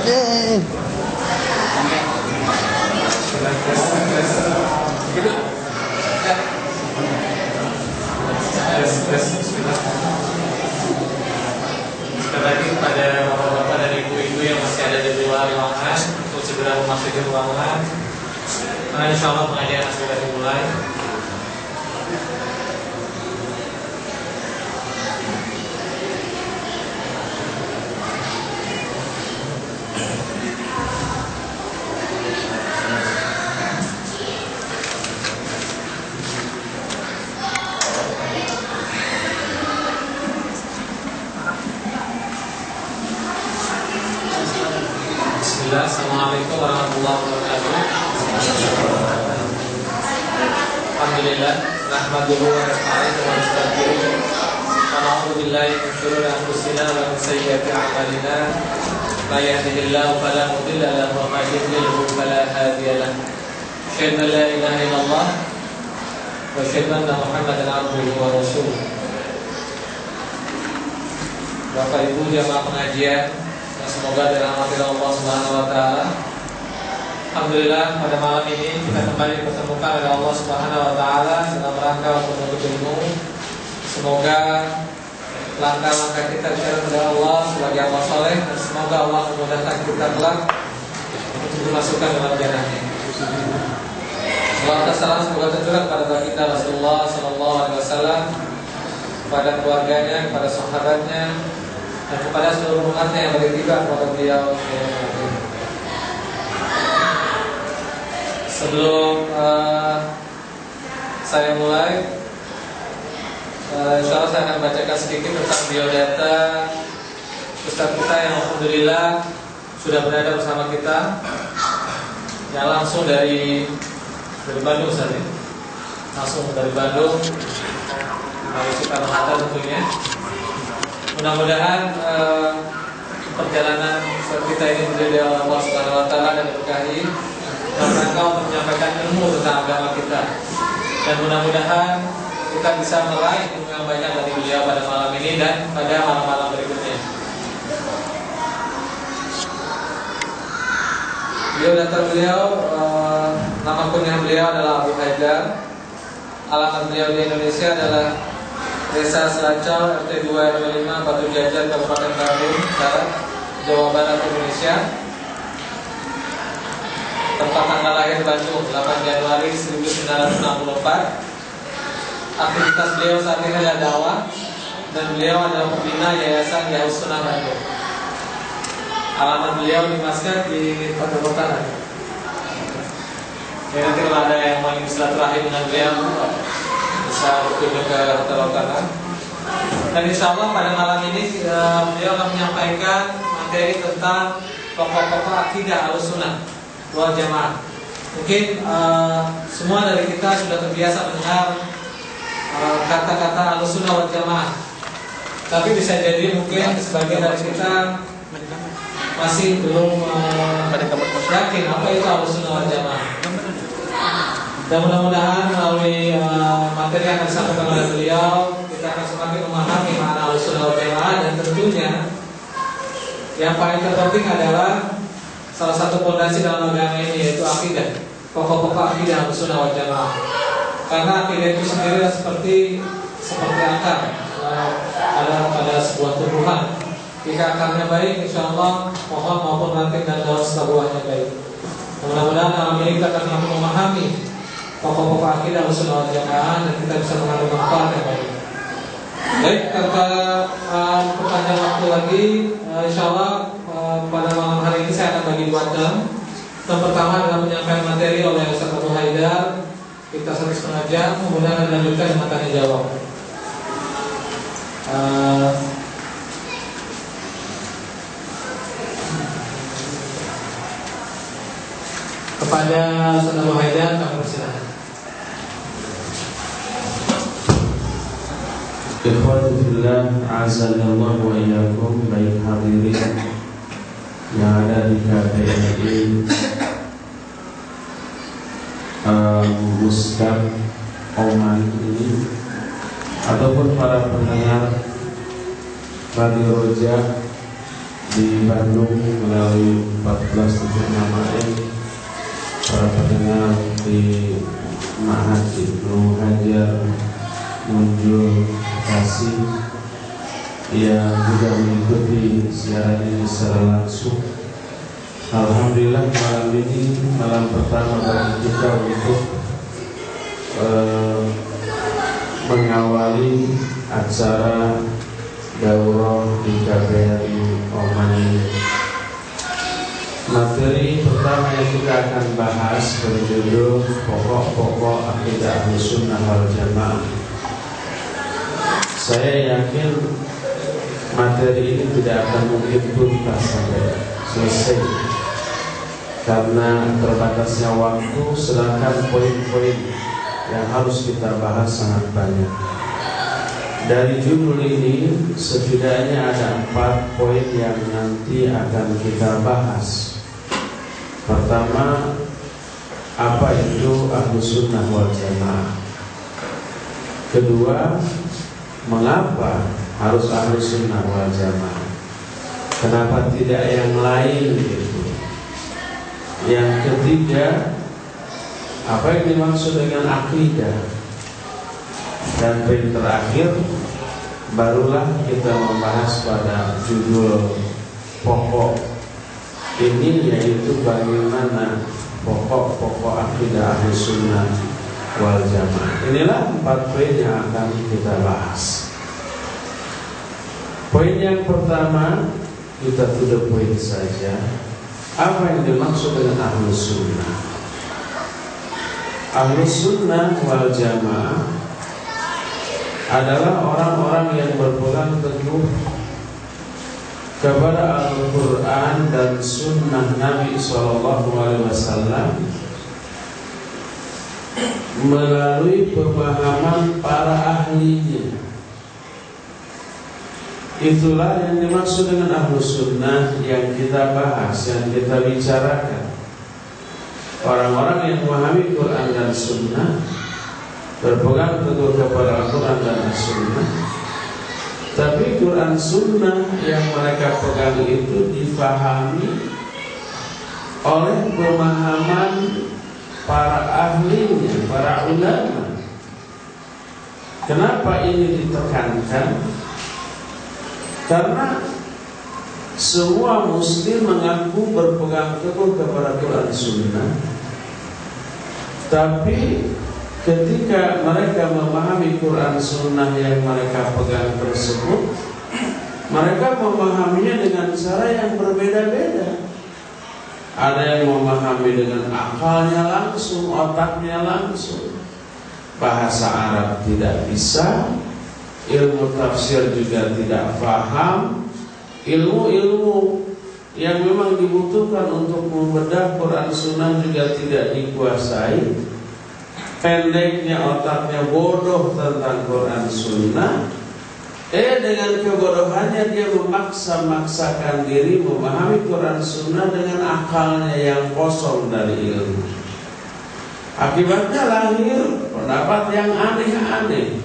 Sekali lagi pada bapak-bapak dan ibu-ibu yang masih ada di luar ruangan untuk segera memasuki ruangan. Karena insya Allah pengajian segera dimulai. Assalamualaikum warahmatullahi wabarakatuh. Alhamdulillah, nahmaduhu wa nasta'inuhu wa nastaghfiruh. Wa na'udzu billahi min shururi anfusina wa min sayyiati a'malina. May yahdihillahu fala mudilla lahu wa may yudlil fala hadiya lahu. Asyhadu an la ilaha illallah wa asyhadu anna Muhammadan abduhu wa rasuluh. Bapak Ibu jamaah pengajian, semoga dirahmati Allah Subhanahu wa taala. Alhamdulillah pada malam ini kita kembali dipertemukan oleh Allah Subhanahu wa taala dalam rangka untuk menuntut ilmu. Semoga langkah-langkah kita dicatat oleh Allah sebagai amal soleh, dan semoga Allah memudahkan kita kelak untuk dimasukkan dalam jannah-Nya. Salawat salam semoga tercurah kepada baginda Rasulullah sallallahu alaihi wasallam, kepada keluarganya, kepada sahabatnya, dan kepada seluruh umatnya yang beritibar kepada beliau. Sebelum saya mulai, insya Allah saya akan bacakan sedikit tentang biodata Ustaz kita yang alhamdulillah sudah berada bersama kita, yang langsung dari Bandung Ustaz ya. Langsung dari Bandung, dari Soekarno-Hatta tentunya. Mudah-mudahan perjalanan kita ini dari Allah Subhanahu wa taala dan berkahi dalam rangka untuk menyampaikan ilmu tentang agama kita. Dan mudah-mudahan kita bisa meraih ilmu yang banyak dari beliau pada malam ini dan pada malam-malam berikutnya. Biodata beliau, nama kunyah beliau adalah Abu Haidar. Alamat beliau di Indonesia adalah Desa Selacau, RT 2 RW 5, Batu Jajar, Kabupaten Bandung Barat, Jawa Barat, Indonesia. Tempat tanggal lahir Bandung 8 Januari 1964. Aktivitas beliau saat ini adalah dakwah, dan beliau adalah pembina Yayasan Yahus Sunnah Bandung. Alamat beliau di Masjid di Pondok Utara. Ya, nanti kalau ada yang mau silaturahim dengan beliau bisa berkunjung ke Hotel Utara. Dan insya Allah pada malam ini beliau akan menyampaikan materi tentang pokok-pokok akidah Ahlussunnah wal Jamaah. Mungkin semua dari kita sudah terbiasa mendengar kata-kata Ahlussunnah wal Jamaah, tapi bisa jadi mungkin sebagian dari kita masih belum yakin apa itu Ahlussunnah wal Jamaah. Dan mudah-mudahan melalui materi yang akan disampaikan oleh beliau, kita akan semakin memahami makna Ahlussunnah wal Jamaah. Dan tentunya yang paling terpenting adalah salah satu fondasi dalam agama ini, yaitu akidah, pokok-pokok akidah Ahlussunnah wal Jamaah. Karena akidah itu sendiri seperti akar pada sebuah tumbuhan. Jika akarnya baik, insya Allah pohon maupun ranting dan daun serta buahnya baik. Mudah-mudahan dalam ini kita akan mampu memahami pokok-pokok akidah Ahlussunnah wal Jamaah, dan kita bisa mengambil manfaat yang baik. Baik, tanpa perpanjang waktu lagi, insya Allah pada malam hari ini saya akan bagi 2 jam. Yang pertama adalah penyampaian materi oleh Ustaz Abu Haidar, kita 1,5 jam, kemudian dilanjutkan dengan tanya jawab. Kepada Ustaz Abu Haidar, kami persilakan. Ikhwanillah, azanillah wa iyyakum, baik hadirin yang ada di KBRI Muskat Oman ini, ataupun para pendengar Radio Roja di Bandung melalui 1476 AM, para pendengar di Ma'had Ibnu Hajar Munjul Bekasi yang juga mengikuti siaran ini secara langsung. Alhamdulillah, malam ini malam pertama bagi kita untuk mengawali acara daurah di KBRI Oman. Materi pertama yang kita akan bahas berjudul pokok-pokok akidah Ahlussunnah wal Jamaah. Saya yakin materi ini tidak akan mungkin tuntas sampai selesai karena terbatasnya waktu, sedangkan poin-poin yang harus kita bahas sangat banyak. Dari judul ini setidaknya ada 4 poin yang nanti akan kita bahas. Pertama, apa itu Ahlussunnah wal Jamaah? Kedua, mengapa harus Ahlussunnah wal Jamaah? Kenapa tidak yang lain gitu? Yang ketiga, apa yang dimaksud dengan akidah? Dan poin terakhir, barulah kita membahas pada judul pokok ini, yaitu bagaimana pokok-pokok akidah Ahlussunnah wal Jamaah. Inilah 4 poin yang akan kita bahas. Poin yang pertama, kita tutup poin saja. Apa yang dimaksud dengan Ahlussunnah? Ahlussunnah wal Jamaah adalah orang-orang yang berpegang teguh kepada Al-Quran dan Sunnah Nabi SAW melalui pemahaman para ahlinya. Itulah yang dimaksud dengan Ahlussunnah yang kita bahas, yang kita bicarakan. Orang-orang yang memahami Quran dan Sunnah, berpegang teguh kepada Al-Quran dan Sunnah, tapi Quran Sunnah yang mereka pegang itu difahami oleh pemahaman para ahlinya, para ulama. Kenapa ini ditekankan? Karena semua muslim mengaku berpegang teguh kepada Quran Sunnah, tapi ketika mereka memahami Quran Sunnah yang mereka pegang tersebut, mereka memahaminya dengan cara yang berbeda-beda. Ada yang memahami dengan akalnya langsung, otaknya langsung. Bahasa Arab tidak bisa, ilmu tafsir juga tidak paham, ilmu-ilmu yang memang dibutuhkan untuk membedah Quran Sunnah juga tidak dikuasai. Pendeknya otaknya, bodoh tentang Quran Sunnah. Dengan kebodohannya dia memaksa-maksakan diri memahami Quran Sunnah dengan akalnya yang kosong dari ilmu. Akibatnya lahir pendapat yang aneh-aneh.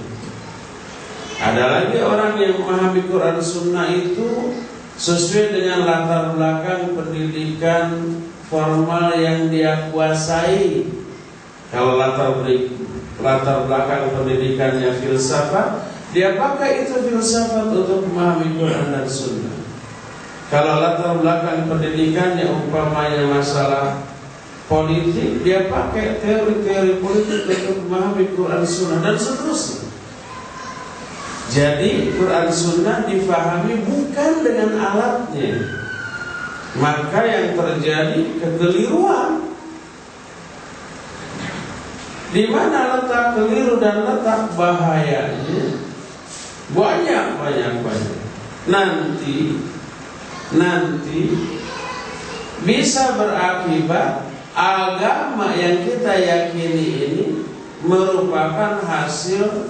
Ada lagi orang yang memahami Quran Sunnah itu sesuai dengan latar belakang pendidikan formal yang dia kuasai. Kalau latar belakang pendidikannya filsafat, dia pakai itu filsafat untuk memahami Quran dan Sunnah. Kalau latar belakang pendidikannya umpamanya masalah politik, dia pakai teori-teori politik untuk memahami Quran Sunnah dan seterusnya. Jadi Quran Sunnah difahami bukan dengan alatnya, maka yang terjadi kekeliruan. Di mana letak keliru dan letak bahayanya? Banyak. Nanti bisa berakibat agama yang kita yakini ini merupakan hasil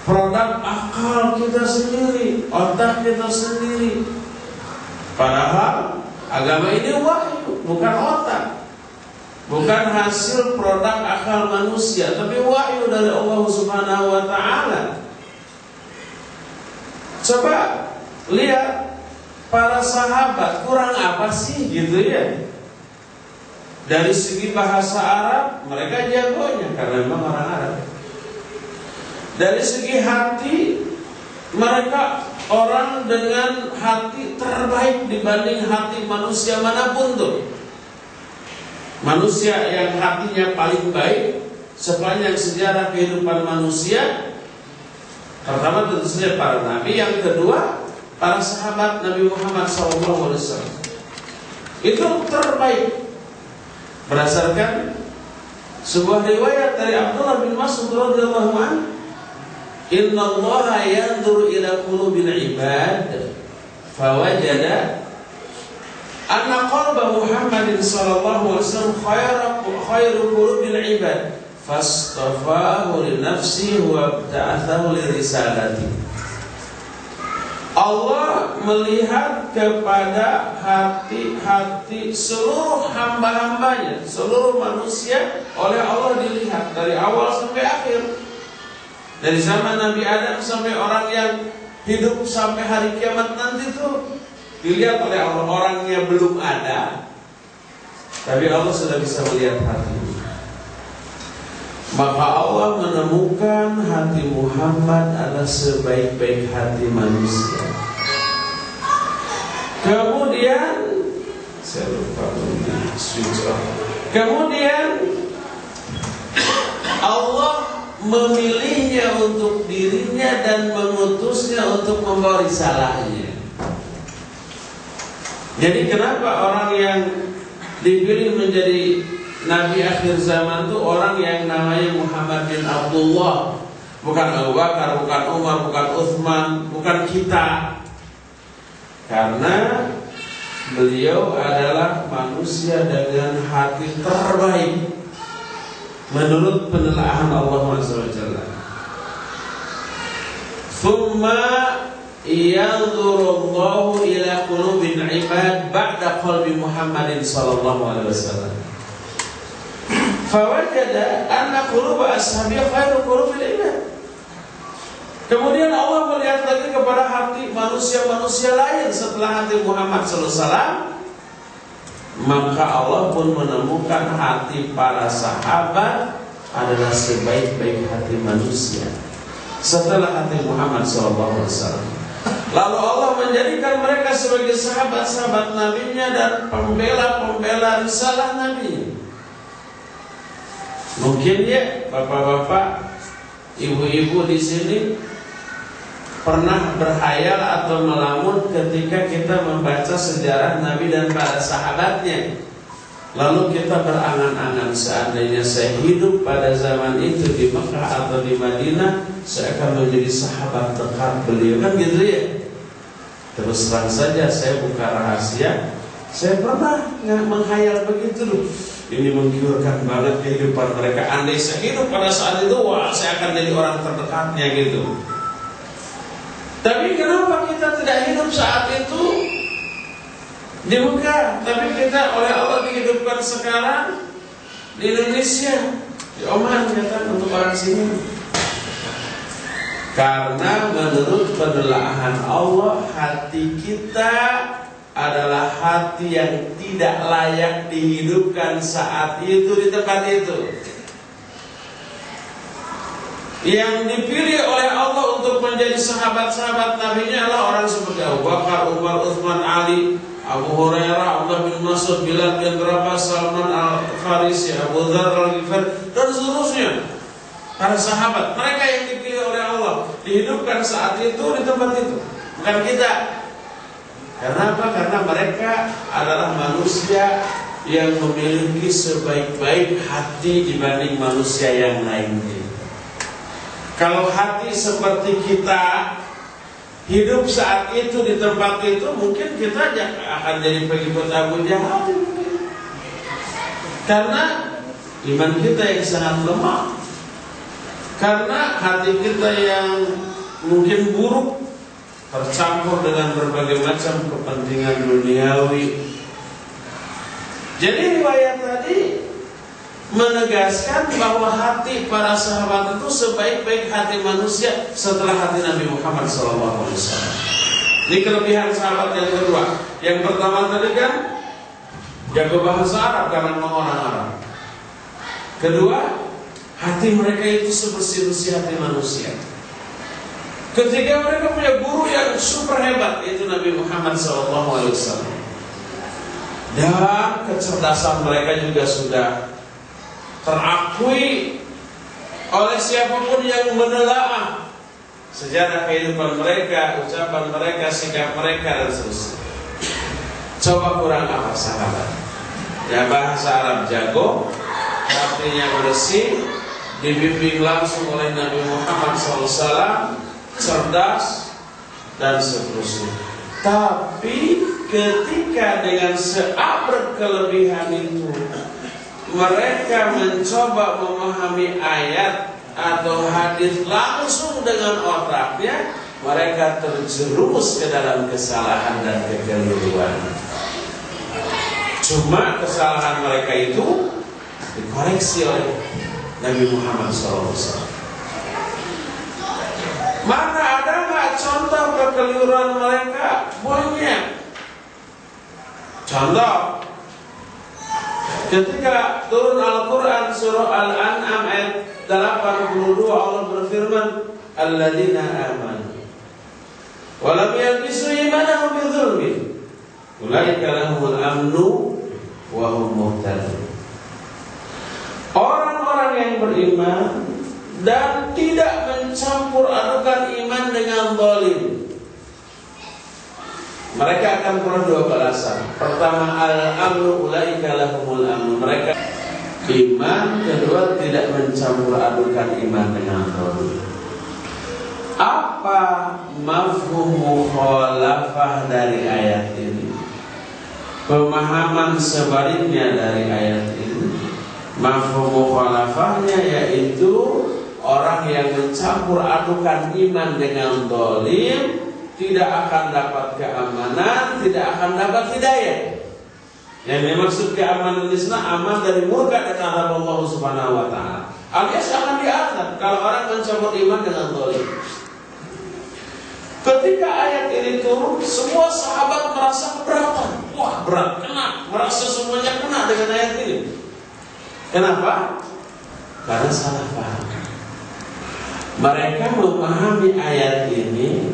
produk akal kita sendiri, otak kita sendiri. Padahal agama ini wahyu, bukan otak. Bukan hasil produk akal manusia, tapi wahyu dari Allah Subhanahu wa Ta'ala. Coba lihat para sahabat kurang apa sih gitu ya? Dari segi bahasa Arab mereka jagonya karena memang orang Arab. Dari segi hati mereka orang dengan hati terbaik dibanding hati manusia manapun tuh. Manusia yang hatinya paling baik sepanjang sejarah kehidupan manusia, pertama tentu saja para nabi, yang kedua para sahabat Nabi Muhammad SAW. Itu terbaik berdasarkan sebuah riwayat dari Abdullah bin Mas'ud radhiyallahu anhu, "Innallaha yanzuru ila qulubil ibad fawajada anna qalba Muhammadin sallallahu alaihi wasallam khairu qulubil ibad fastafahu li nafsi wa ba'athahu li risalati." Allah melihat kepada hati-hati seluruh hamba-hambanya, seluruh manusia oleh Allah dilihat dari awal sampai akhir. Dari zaman Nabi Adam sampai orang yang hidup sampai hari kiamat nanti itu dilihat oleh Allah. Orangnya belum ada, tapi Allah sudah bisa melihat hati. Maka Allah menemukan hati Muhammad adalah sebaik-baik hati manusia. Kemudian saya lupa switch off. Kemudian Allah memilihnya untuk dirinya dan mengutusnya untuk membawa risalahnya. Jadi kenapa orang yang dipilih menjadi Nabi akhir zaman itu orang yang namanya Muhammad bin Abdullah, bukan Abu Bakar, bukan Umar, bukan Utsman, bukan kita. Karena beliau adalah manusia dengan hati terbaik menurut penelaahan Allah SWT. Thumma yanzurullahu ila qulubil ibad ba'da qalbi Muhammadin sallallahu alaihi wasallam. Fawajada anna quluba ashabi khairu qulubil ibad. Kemudian Allah melihat lagi kepada hati manusia-manusia lain setelah hati Muhammad sallallahu alaihi wasallam. Maka Allah pun menemukan hati para sahabat adalah sebaik-baik hati manusia setelah hati Muhammad sallallahu alaihi wasallam. Lalu Allah menjadikan mereka sebagai sahabat-sahabat Nabi-Nya dan pembela-pembela risalah Nabi. Mungkin ya bapak-bapak, ibu-ibu di sini pernah berhayal atau melamun ketika kita membaca sejarah Nabi dan para sahabatnya. Lalu kita berangan-angan, seandainya saya hidup pada zaman itu di Mekah atau di Madinah, saya akan menjadi sahabat dekat beliau, kan gitu ya. Terus terang saja saya buka rahasia, saya pernah menghayal begitu loh. Ini menggiurkan banget kehidupan mereka. Andai saya hidup pada saat itu, wah saya akan jadi orang terdekatnya gitu. Tapi kenapa kita tidak hidup saat itu di Mekah, tapi kita oleh Allah dihidupkan sekarang di Indonesia, di Oman, kata untuk orang sini. Karena menurut penelaahan Allah, hati kita adalah hati yang tidak layak dihidupkan saat itu di tempat itu. Yang dipilih oleh Allah untuk menjadi sahabat-sahabat Nabi-Nya adalah orang seperti Abu Bakar, Umar, Utsman, Ali, Abu Hurairah, Abdullah bin Mas'ud, Bilal bin Rabah, Salman Al-Farisi, Abu Dzar Al-Ghifari, dan seterusnya. Para sahabat, mereka yang dipilih oleh Allah dihidupkan saat itu di tempat itu, bukan kita. Karena apa? Karena mereka adalah manusia yang memiliki sebaik-baik hati dibanding manusia yang lainnya. Kalau hati seperti kita hidup saat itu di tempat itu, mungkin kita akan jadi pengikut Abu Jahal. Karena iman kita yang sangat lemah, karena hati kita yang mungkin buruk, tercampur dengan berbagai macam kepentingan duniawi. Jadi riwayat tadi menegaskan bahwa hati para sahabat itu sebaik-baik hati manusia setelah hati Nabi Muhammad SAW. Ini kelebihan sahabat yang kedua. Yang pertama tadi kan jago bahasa Arab karena memang orang Arab. Kedua, hati mereka itu sebersih-bersih hati manusia. Ketiga, mereka punya guru yang super hebat, yaitu Nabi Muhammad SAW. Dan kecerdasan mereka juga sudah terakui oleh siapapun yang menelaah sejarah kehidupan mereka, ucapan mereka, sikap mereka, dan seterusnya. Coba kurang apa sahabat? Ya, bahasa Arab jago, hatinya bersih, dibimbing langsung oleh Nabi Muhammad SAW, cerdas, dan seterusnya. Tapi ketika dengan seabrek kelebihan itu mereka mencoba memahami ayat atau hadis langsung dengan otaknya, mereka terjerumus ke dalam kesalahan dan kekeliruan. Cuma kesalahan mereka itu dikoreksi oleh Nabi Muhammad SAW. Maka ada nggak contoh kekeliruan mereka? Banyak. Contoh, ketika turun Al-Quran surah Al-An'am ayat 82, Allah berfirman, alladzina amanu wa lam yalbisu imanahum bidzulmin ulaika lahumul amnu wa hum muhtadun. Orang-orang yang beriman dan tidak mencampur adukan iman dengan zalim, mereka akan peroleh dua balasan. Pertama, al-amnu ulaika lahumul amnu, mereka iman. Kedua, tidak mencampur adukan iman dengan zalim. Apa mafhum mukhalafah dari ayat ini? Pemahaman sebaliknya dari ayat ini. Mafhum mukhalafahnya yaitu orang yang mencampur adukan iman dengan zalim tidak akan dapat keamanan, tidak akan dapat hidayah. Yang dimaksud keamanan di sana aman dari murka dan azab Allah Subhanahu wa taala. Alias akan diazab kalau orang mencampur iman dengan zalim. Ketika ayat ini turun, semua sahabat merasa keberatan. Wah, berat, kena, merasa semuanya kena dengan ayat ini. Kenapa? Karena salah paham. Mereka memahami ayat ini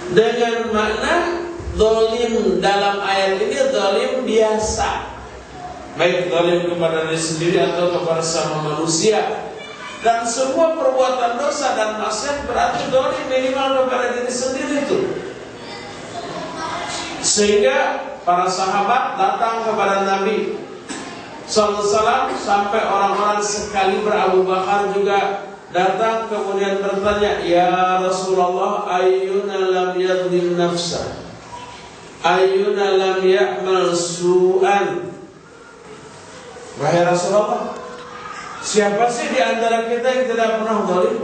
dengan makna zalim dalam ayat ini zalim biasa, baik zalim kepada diri sendiri atau kepada sama manusia. Dan semua perbuatan dosa dan maksiat berarti zalim minimal kepada diri sendiri itu. Sehingga para sahabat datang kepada Nabi sallallahu alaihi wasallam, sampai orang-orang sekali Abu Bakar juga datang kemudian bertanya, ya Rasulullah, ayyuna lam yadlim nafsa, ayyuna lam ya'mal su'an. Wahai Rasulullah, siapa sih di antara kita yang tidak pernah zalim?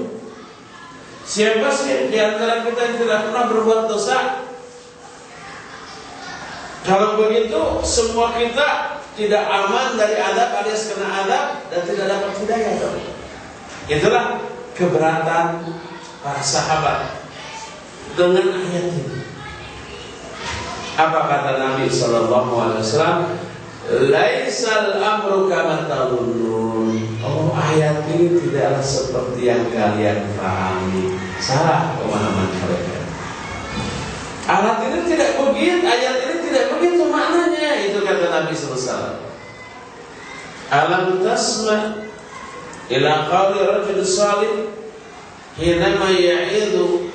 Siapa sih di antara kita yang tidak pernah berbuat dosa? Kalau begitu, semua kita tidak aman dari azab alias kena azab dan tidak dapat hidayah. Itulah keberatan para sahabat dengan ayat ini. Apa kata Nabi SAW? Laisal amru kama tadunnun. Oh, ayat ini tidaklah seperti yang kalian pahami. Salah pemahaman mereka. Ayat ini tidak begitu. Ayat ini tidak begitu maknanya. Itu kata Nabi SAW. Alam tasma ila qawli rajul salih hinama ya'idhu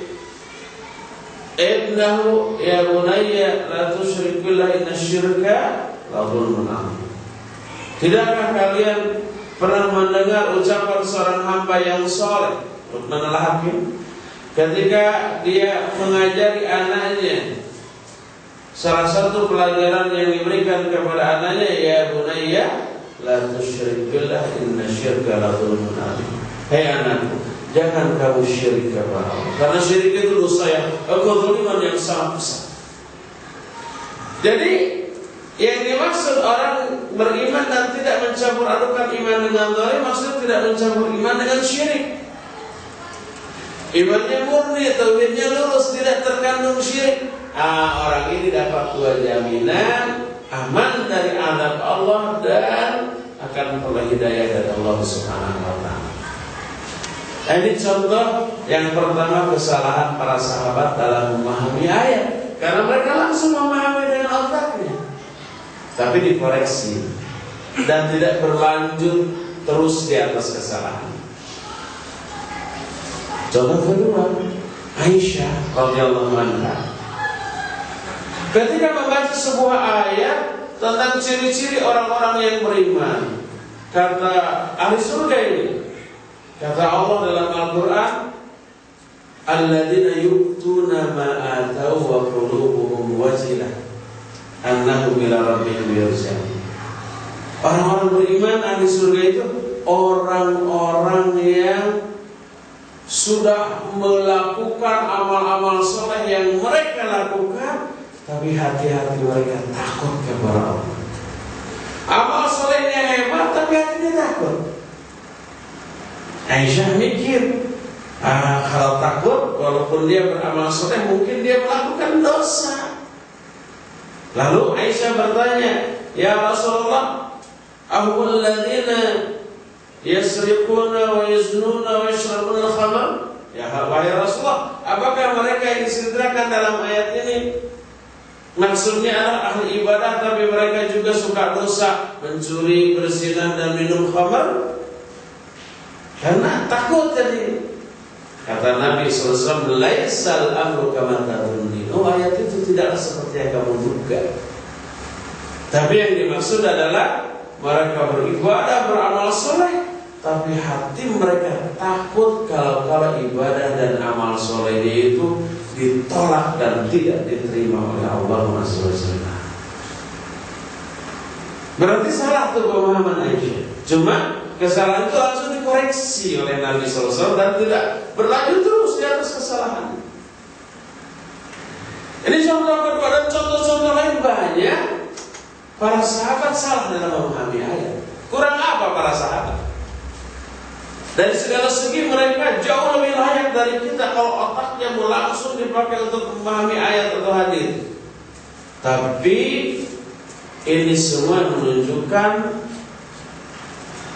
ibnahu ya bunayya la tusyrik billahi inna syirka la dhulmun adzim. Tidakkah kalian pernah mendengar ucapan seorang hamba yang saleh, Luqman al-Hakim, ketika dia mengajari anaknya salah satu pelajaran yang diberikan kepada anaknya, ya bunayya la tusyrik billah inna syirka la dhulmun adzim. Hei anakku, jangan kamu syirik kepada Allah, karena syirik itu dosa yang kezaliman yang sangat besar. Jadi yang dimaksud orang beriman dan tidak mencampur adukan iman dengan zalim, maksudnya tidak mencampur iman dengan syirik. imannya murni, tauhidnya lurus, tidak terkandung syirik. Orang ini dapat 2 jaminan, aman dari azab Allah dan akan memperoleh hidayah dari Allah Subhanahu wa taala. Ini contoh yang pertama kesalahan para sahabat dalam memahami ayat, karena mereka langsung memahami dengan otaknya, tapi dikoreksi dan tidak berlanjut terus di atas kesalahan. Contoh kedua, Aisyah radhiyallahu anha ketika membaca sebuah ayat tentang ciri-ciri orang-orang yang beriman, kata ahli surga ini, kata Allah dalam Al-Quran, alladzina yu'tuna ma atau wa qulubuhum wajilah annahum ila rabbihim yarji'un. Orang-orang beriman ahli surga itu orang-orang yang sudah melakukan amal-amal soleh yang mereka lakukan, tapi hati-hati mereka takut kepada Allah. Amal solehnya hebat, tapi hatinya takut. Aisyah mikir, kalau takut, walaupun dia beramal soleh, mungkin dia melakukan dosa. Lalu Aisyah bertanya, ya Rasulullah, ahul ladzina yasriquna wa yaznuna wa yashrabuna al-khamr? Ya wahai Rasulullah, apakah mereka yang diceritakan dalam ayat ini maksudnya adalah ahli ibadah tapi mereka juga suka dosa, mencuri, berzina dan minum khamr? Karena takut tadi. Kata Nabi SAW, laisal amru kama tadunni. Ayat itu tidaklah seperti yang kamu duga. Tapi yang dimaksud adalah mereka beribadah, beramal soleh, tapi hati mereka takut kalau ibadah dan amal solehnya itu ditolak dan tidak diterima oleh Allah SWT. Berarti salah tuh pemahaman Aisyah. Cuma kesalahan itu langsung dikoreksi oleh Nabi SAW dan tidak berlanjut terus di atas kesalahan. Ini contoh kedua, dan contoh-contoh lain banyak. Para sahabat salah dalam memahami ayat. Kurang apa para sahabat? Dari segala segi mereka jauh lebih layak dari kita kalau otaknya mau langsung dipakai untuk memahami ayat atau hadis. Tapi ini semua menunjukkan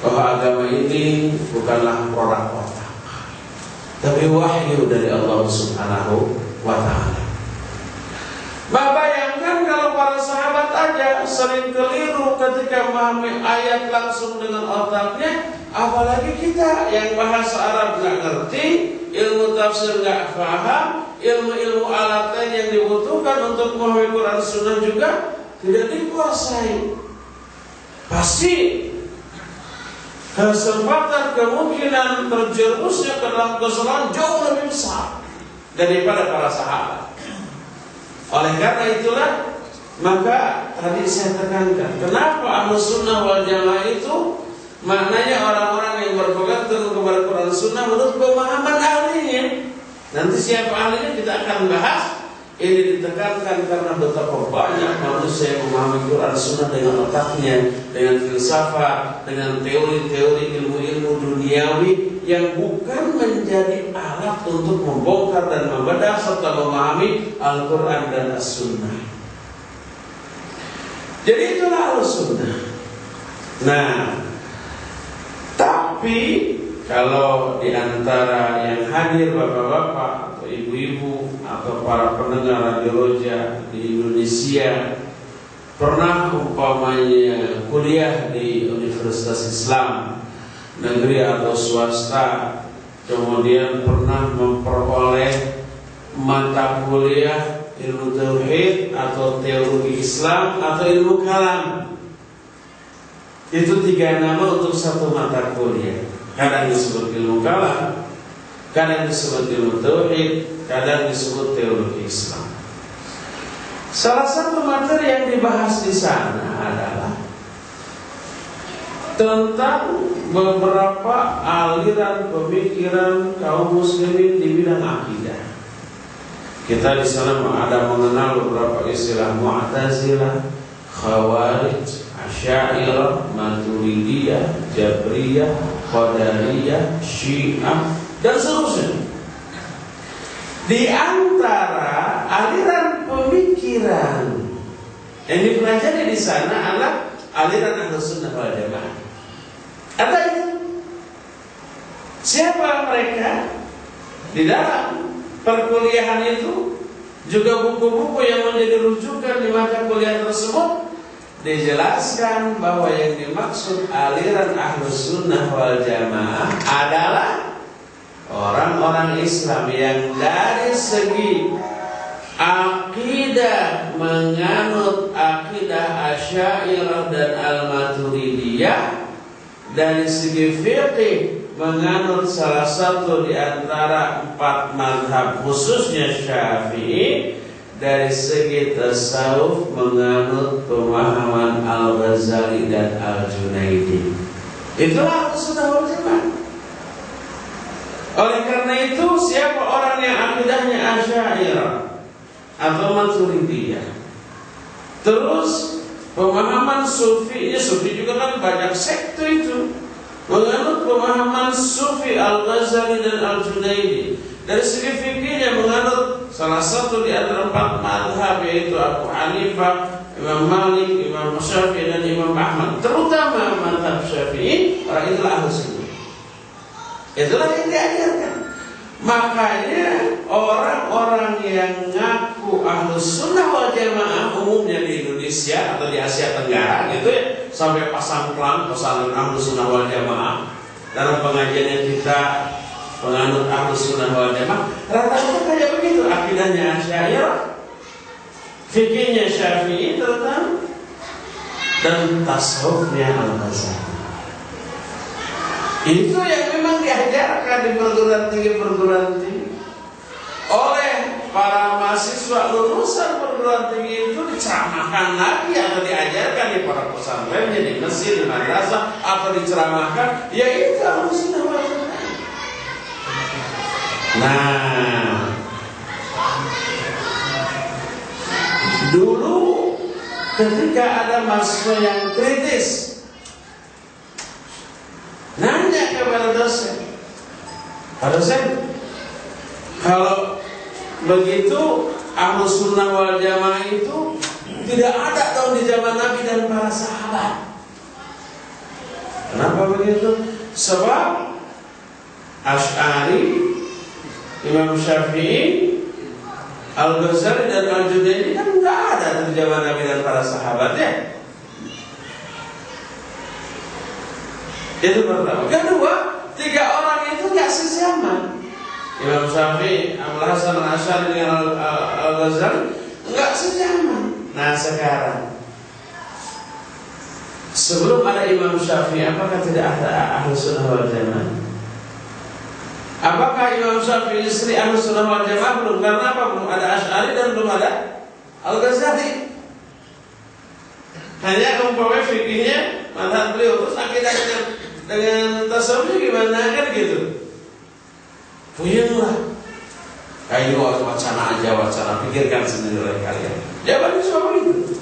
bahwa agama ini bukanlah produk otak, tapi wahyu dari Allah Subhanahu wa ta'ala. Bayangkan kalau para sahabat aja sering keliru ketika memahami ayat langsung dengan otaknya, apalagi kita yang bahasa Arab nggak ngerti, ilmu tafsir nggak paham, ilmu-ilmu alat lain yang dibutuhkan untuk memahami Quran Sunnah juga tidak dikuasai. Pasti kesempatan kemungkinan terjerumusnya ke dalam kesalahan jauh lebih besar daripada para sahabat. Oleh karena itulah, maka tadi saya tekankan, kenapa Ahlus Sunnah wal Jamaah itu maknanya orang-orang yang berpegang teguh kepada Quran Sunnah menurut pemahaman ahlinya. Nanti siapa ahlinya kita akan bahas. Ini ditekankan karena betapa banyak manusia yang memahami Quran Sunnah dengan otaknya, dengan filsafat, dengan teori-teori ilmu-ilmu duniawi yang bukan menjadi alat untuk membongkar dan membedah serta memahami Al-Quran dan As-Sunnah. Jadi itulah Al-Sunnah. Nah, tapi kalau di antara yang hadir bapak-bapak atau ibu-ibu atau para pendengar Radio Roja di Indonesia pernah umpamanya kuliah di Universitas Islam negeri atau swasta, kemudian pernah memperoleh mata kuliah ilmu tauhid atau teologi Islam atau ilmu kalam, itu 3 nama untuk satu mata kuliah. Kadang disebut ilmu kalam, kadang disebut ilmu tauhid, kadang disebut teologi Islam. Salah satu materi yang dibahas di sana adalah tentang beberapa aliran pemikiran kaum muslimin di bidang akidah. Kita di sana ada mengenal beberapa istilah Mu'tazilah, Khawarij, Asy'ariyah, Maturidiyah, Jabriyah, Qadariyah, Syiah dan seterusnya. Di antara aliran pemikiran yang dipelajari di sana adalah aliran Ahlussunnah wal Jamaah. Apa itu? Siapa mereka? Di dalam perkuliahan itu juga buku-buku yang menjadi rujukan di mata kuliah tersebut dijelaskan bahwa yang dimaksud aliran Ahlussunnah wal Jamaah adalah orang-orang Islam yang dari segi akidah menganut akidah Asy'ariyah dan Al-Maturidiyah, dari segi fikih menganut salah satu di antara 4 mazhab khususnya Syafi'i, dari segi tasawuf menganut pemahaman Al-Ghazali dan Al-Junaidi. Itulah Ahlussunnah wal Jamaah. Oleh karena itu, siapa orang yang akidahnya Asy'ariyah atau Maturidiyah, terus pemahaman Sufi juga kan banyak sekte itu, menganut pemahaman Sufi Al-Ghazali dan Al-Junaidi, dari segi fikihnya menganut salah satu di antara 4 mazhab, yaitu Abu Hanifah, Imam Malik, Imam Syafi'i dan Imam Ahmad, terutama mazhab Syafi'i. Orang itulah Ahlussunnah. Itulah yang diajarkan. Makanya orang-orang yang ngaku Ahlussunnah wal Jamaah umumnya di Indonesia atau di Asia Tenggara gitu ya, sampai pasang pelang pesantren Ahlussunnah wal Jamaah, dalam pengajian yang kita penganut Ahlussunnah wal Jamaah, rata-rata kayak begitu. Akidahnya Asy'ariyah, fikihnya Syafi'i terutama, dan tasawufnya Al-Ghazali. Itu yang memang diajarkan di perguruan tinggi oleh para mahasiswa lulusan perguruan tinggi itu, diceramahkan lagi atau diajarkan di para pesantrennya, di masjid, di madrasah, atau diceramahkan, yaitu Ahlussunnah wal Jamaah. Nah, dulu ketika ada mahasiswa yang kritis, nanya kepada dosen, "Pak dosen, kalau begitu Ahlussunnah wal Jamaah itu tidak ada dong di zaman Nabi dan para sahabat. Kenapa begitu? Sebab Asy'ari, Imam Syafi'i, Al-Ghazali dan Al-Junaidi kan nggak ada di zaman Nabi dan para sahabatnya." Itu pertama. Kedua, 3 orang itu nggak sezaman. Imam Syafi'i, Abul Hasan Al-Asy'ari dengan Al-Ghazali nggak sezaman. Nah sekarang, sebelum ada Imam Syafi'i, apakah tidak ada Ahlussunnah wal Jamaah? Apakah Imam Syafi'i istri Ahlussunnah wal Jamaah? Belum. Karena apa? Belum ada Asy'ari dan belum ada Al-Ghazali. Hanya umpamanya fikihnya mazhab beliau, terus akidahnya dengan tasawufnya gimana kan gitu. Puyenglah. Kayu wacana aja, wacana, pikirkan sendiri oleh kalian. Jawabannya semua begitu.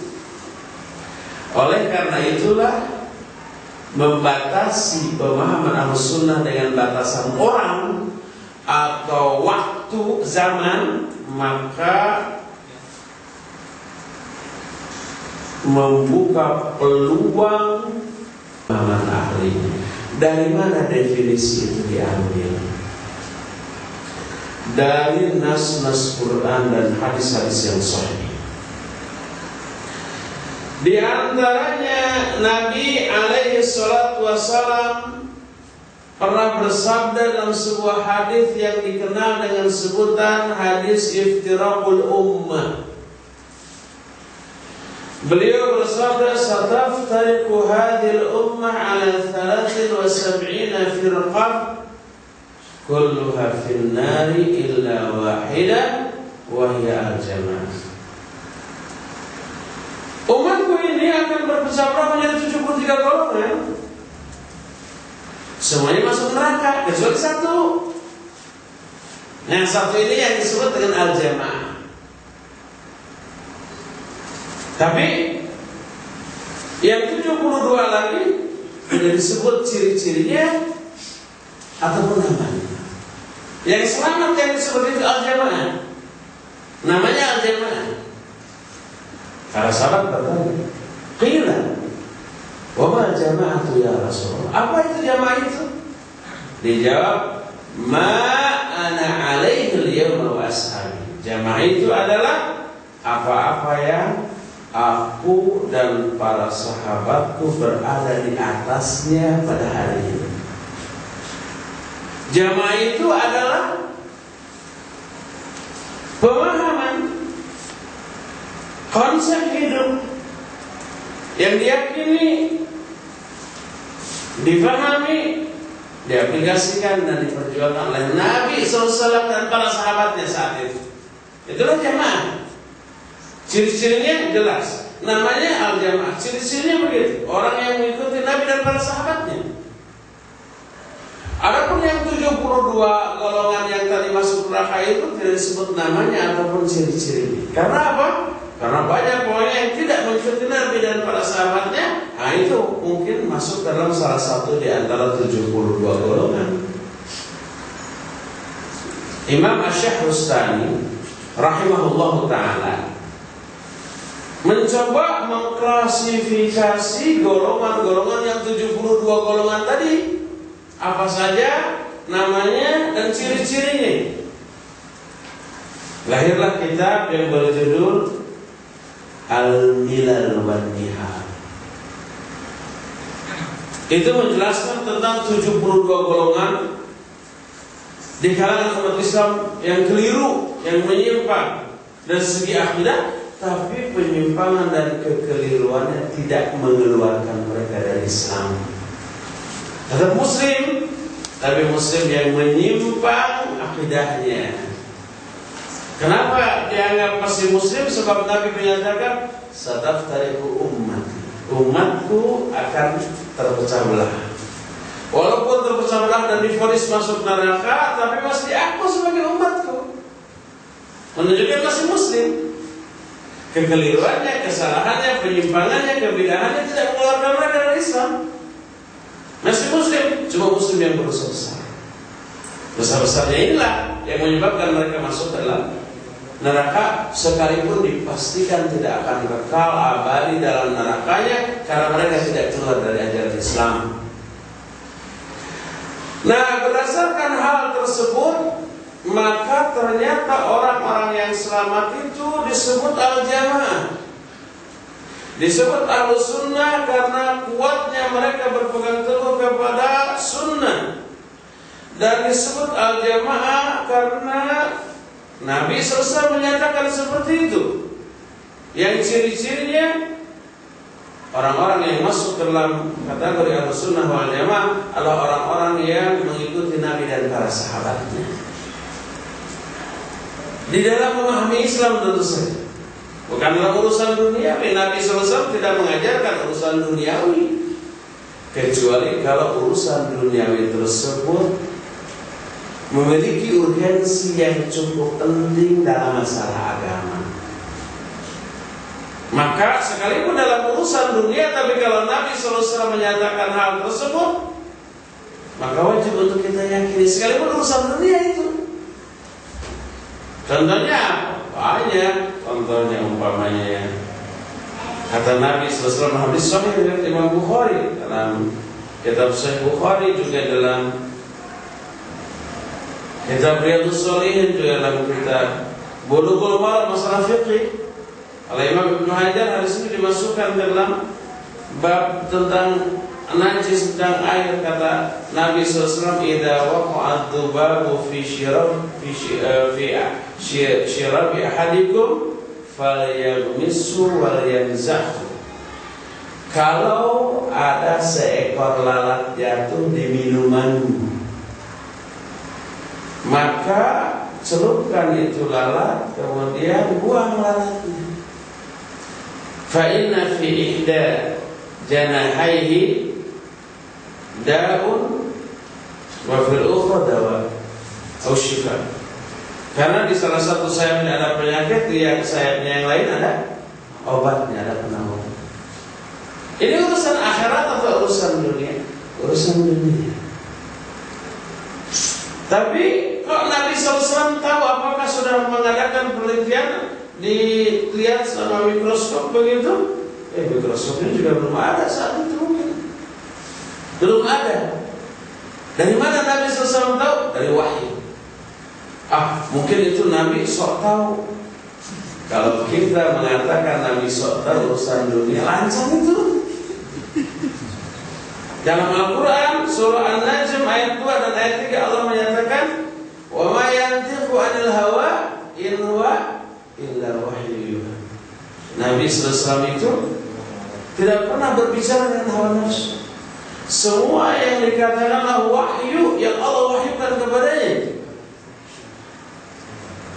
Oleh karena itulah membatasi pemahaman Ahlussunnah dengan batasan orang atau waktu zaman, maka membuka peluang pemahaman ahli. Dari mana definisi itu diambil? Dari nas-nas Quran dan hadis-hadis yang sahih. Di antaranya Nabi alaihi salatu wassalam pernah bersabda dalam sebuah hadis yang dikenal dengan sebutan hadis iftiraqul ummah. Beliau bersabda, "Sataftariqu hadhil ummah ala 73 firqah, kulluha fin nari illa wahidah wa hiya al-jamaah." Umatku ini akan berpecah belah menjadi 73 golongan. Semuanya masuk neraka kecuali satu. Yang satu ini yang disebut dengan al-jamaah. Tapi yang 72 lagi sudah disebut ciri-cirinya ataupun namanya. Yang selamat yang disebut itu al-jamaah. Namanya al-jamaah. Para sahabat bertanya, qila, wa ma jama'atu ya Rasulullah? Apa itu jamaah itu? Dijawab, ma ana alaihi al-yawma wa ashabi. Jamaah itu adalah apa-apa yang aku dan para sahabatku berada di atasnya pada hari ini. Jamaah itu adalah pemahaman konsep hidup yang diyakini, difahami, diaplikasikan dan diperjuangkan oleh Nabi SAW dan para sahabatnya saat itu. Itulah jamaah. Ciri-cirinya jelas. Namanya al-jamaah. Ciri-cirinya begitu. Orang yang mengikuti Nabi dan para sahabatnya. Adapun yang 72 golongan yang tadi masuk neraka itu tidak disebut namanya ataupun ciri-cirinya. Karena apa? Karena banyak orang yang tidak mengikuti Nabi dan para sahabatnya. Nah itu mungkin masuk dalam salah satu di antara 72 golongan. Imam Asy-Syahrustani rahimahullah ta'ala mencoba mengklasifikasi golongan-golongan yang 72 golongan tadi. Apa saja namanya dan ciri-cirinya. Lahirlah kitab yang berjudul Al-Milal wan Nihal. Itu menjelaskan tentang 72 golongan di kalangan umat Islam yang keliru, yang menyimpang dari segi akidah, tapi penyimpangan dan kekeliruannya tidak mengeluarkan mereka dari Islam. Tetap Muslim, tapi Muslim yang menyimpang akidahnya. Kenapa dianggap masih Muslim? Sebab Nabi menyatakan, "Sataftariqu umatku akan terpecah belah." Walaupun terpecah belah dan divonis masuk neraka, tapi masih diaku sebagai umatku. Menunjukkan masih Muslim. Kekeliruannya, kesalahannya, penyimpangannya, kebidahannya tidak mengeluarkan mereka dari Islam. Masih Muslim, cuma Muslim yang berdosa besar. Dosa-besarnya inilah yang menyebabkan mereka masuk dalam neraka, sekalipun dipastikan tidak akan kekal abadi dalam nerakanya karena mereka tidak keluar dari ajaran Islam. Nah, berdasarkan hal tersebut, maka ternyata orang-orang yang selamat itu disebut al-jamaah. Disebut Ahlus Sunnah karena kuatnya mereka berpegang teguh kepada sunnah. Dan disebut al-jamaah karena Nabi SAW menyatakan seperti itu. Yang ciri-cirinya, orang-orang yang masuk ke dalam kategori Ahlus Sunnah wal Jamaah adalah orang-orang yang mengikuti Nabi dan para sahabatnya di dalam memahami Islam tentu saja. Bukan dalam urusan duniawi. Nabi SAW tidak mengajarkan urusan duniawi, kecuali kalau urusan duniawi tersebut memiliki urgensi yang cukup penting dalam masalah agama. Maka sekalipun dalam urusan dunia, tapi kalau Nabi SAW menyatakan hal tersebut, maka wajib untuk kita yakini sekalipun urusan dunia itu. Contohnya banyak. Contohnya umpamanya kata Nabi SAW hadis sahih riwayat Imam Bukhari dalam kitab Sahih Bukhari, juga dalam kitab Riyadhus Shalihin, juga dalam kitab Bulughul Maram masalah fiqih. Oleh Imam Ibnu Hajar, hadis ini dimasukkan dalam bab tentang najis, tentang air. Kata Nabi SAW, "Idza waqa'a adzubabu fi syirabi ahadikum falyaghmissu wal yanzahu." Kalau ada seekor lalat jatuh di minumanmu, maka celupkan itu lalat, kemudian buang lalatnya. Fa inna fi ihda janahaihi da'un wa fil ukhra dawa atau syifa. Karena di salah satu sayapnya ada penyakit, di sayapnya yang lain ada obatnya, ada penawar. Ini urusan akhirat atau urusan dunia? Urusan dunia. Tapi Kok Nabi SAW tahu? Apakah sudah mengadakan penelitian, dilihat sama mikroskop begitu? Mikroskopnya juga belum ada saat itu. Belum ada. Dari mana Nabi SAW tahu? Dari wahyu. Mungkin itu Nabi sok tahu. Kalau kita mengatakan Nabi sok tahu urusan dunia, lancang itu. Dalam Al-Quran surah An-Najm ayat 2 dan ayat 3 Allah menyatakan, "Wa ma yantiqu 'anil hawa in huwa illa wahyu." Nabi SAW itu tidak pernah berbicara dengan hawa nafsu. Semua yang dikatakanlah wahyu yang Allah wahyukan kepadanya.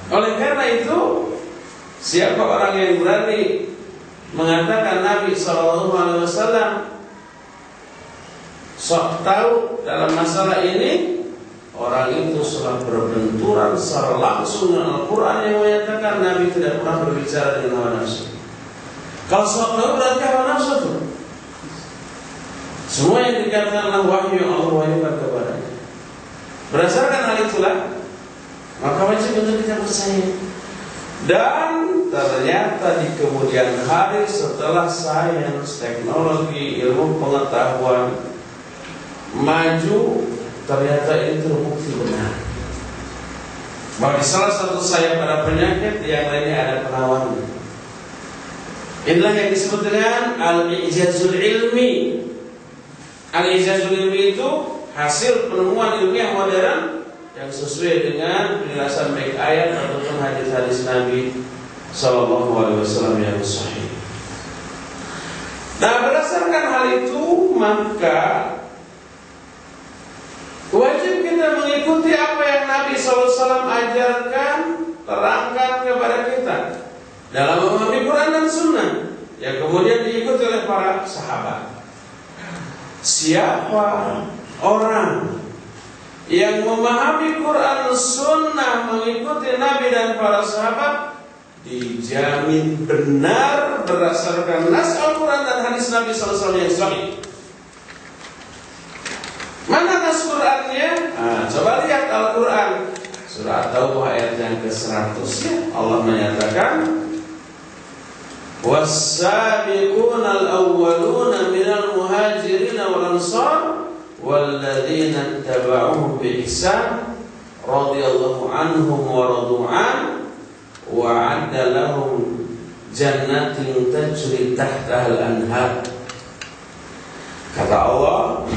Oleh karena itu, siapa orang yang berani mengatakan Nabi SAW sok tahu dalam masalah ini, orang itu telah berbenturan secara langsung dengan Al-Quran yang menyatakan Nabi tidak pernah berbicara dengan hawa nafsu. Kalau sok tahu berarti hawa nafsu itu. Semua yang dikatakan wahyu yang Allah wahyukan kepadanya. Berdasarkan hal itulah, maka wajib untuk kita percaya. Dan ternyata di kemudian hari setelah sains, teknologi, ilmu pengetahuan maju, ternyata ini terbukti benar. Bagi salah satu sayap pada penyakit, yang lainnya ada penawarnya. Inilah yang disebut dengan al-i'jazul ilmi. Al-i'jazul ilmi itu hasil penemuan ilmiah modern yang sesuai dengan penjelasan baik ayat ataupun hadis-hadis Nabi SAW yang sahih. Nah, berdasarkan hal itu, maka wajib kita mengikuti apa yang Nabi SAW ajarkan, terangkan kepada kita dalam memahami Quran dan Sunnah, yang kemudian diikuti oleh para sahabat. Siapa orang yang memahami Quran Sunnah, mengikuti Nabi dan para sahabat, dijamin benar berdasarkan nas Al-Quran dan hadis Nabi SAW yang sahih. Mana nas Qurannya? Coba lihat Al-Quran surah At-Taubah ayat yang ke-100 ya. Allah menyatakan, "Was-sabiquna al-awwaluna minal muhajirin wal ansar walladzina ittaba'uhum bi ihsan radhiyallahu anhum wa radu an wa 'adda lahum jannatin tajri tahtaha al-anhar." Kata Allah,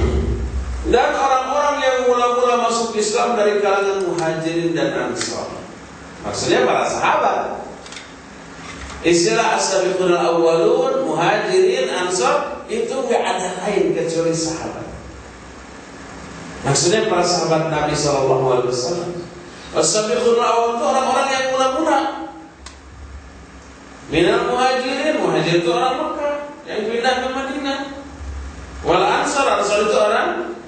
dan orang-orang yang mula-mula masuk Islam dari kalangan muhajirin dan ansar, maksudnya para sahabat. Istilah as-sabiqun al-awwalun, muhajirin, ansar, itu gak ada lain kecuali sahabat. Maksudnya para sahabat Nabi SAW. As-sabiqun al-awwalun itu orang-orang yang mula-mula. Minal muhajirin, muhajirin itu orang Mekah yang pindah ke Madinah. Wal ansar, ansar itu orang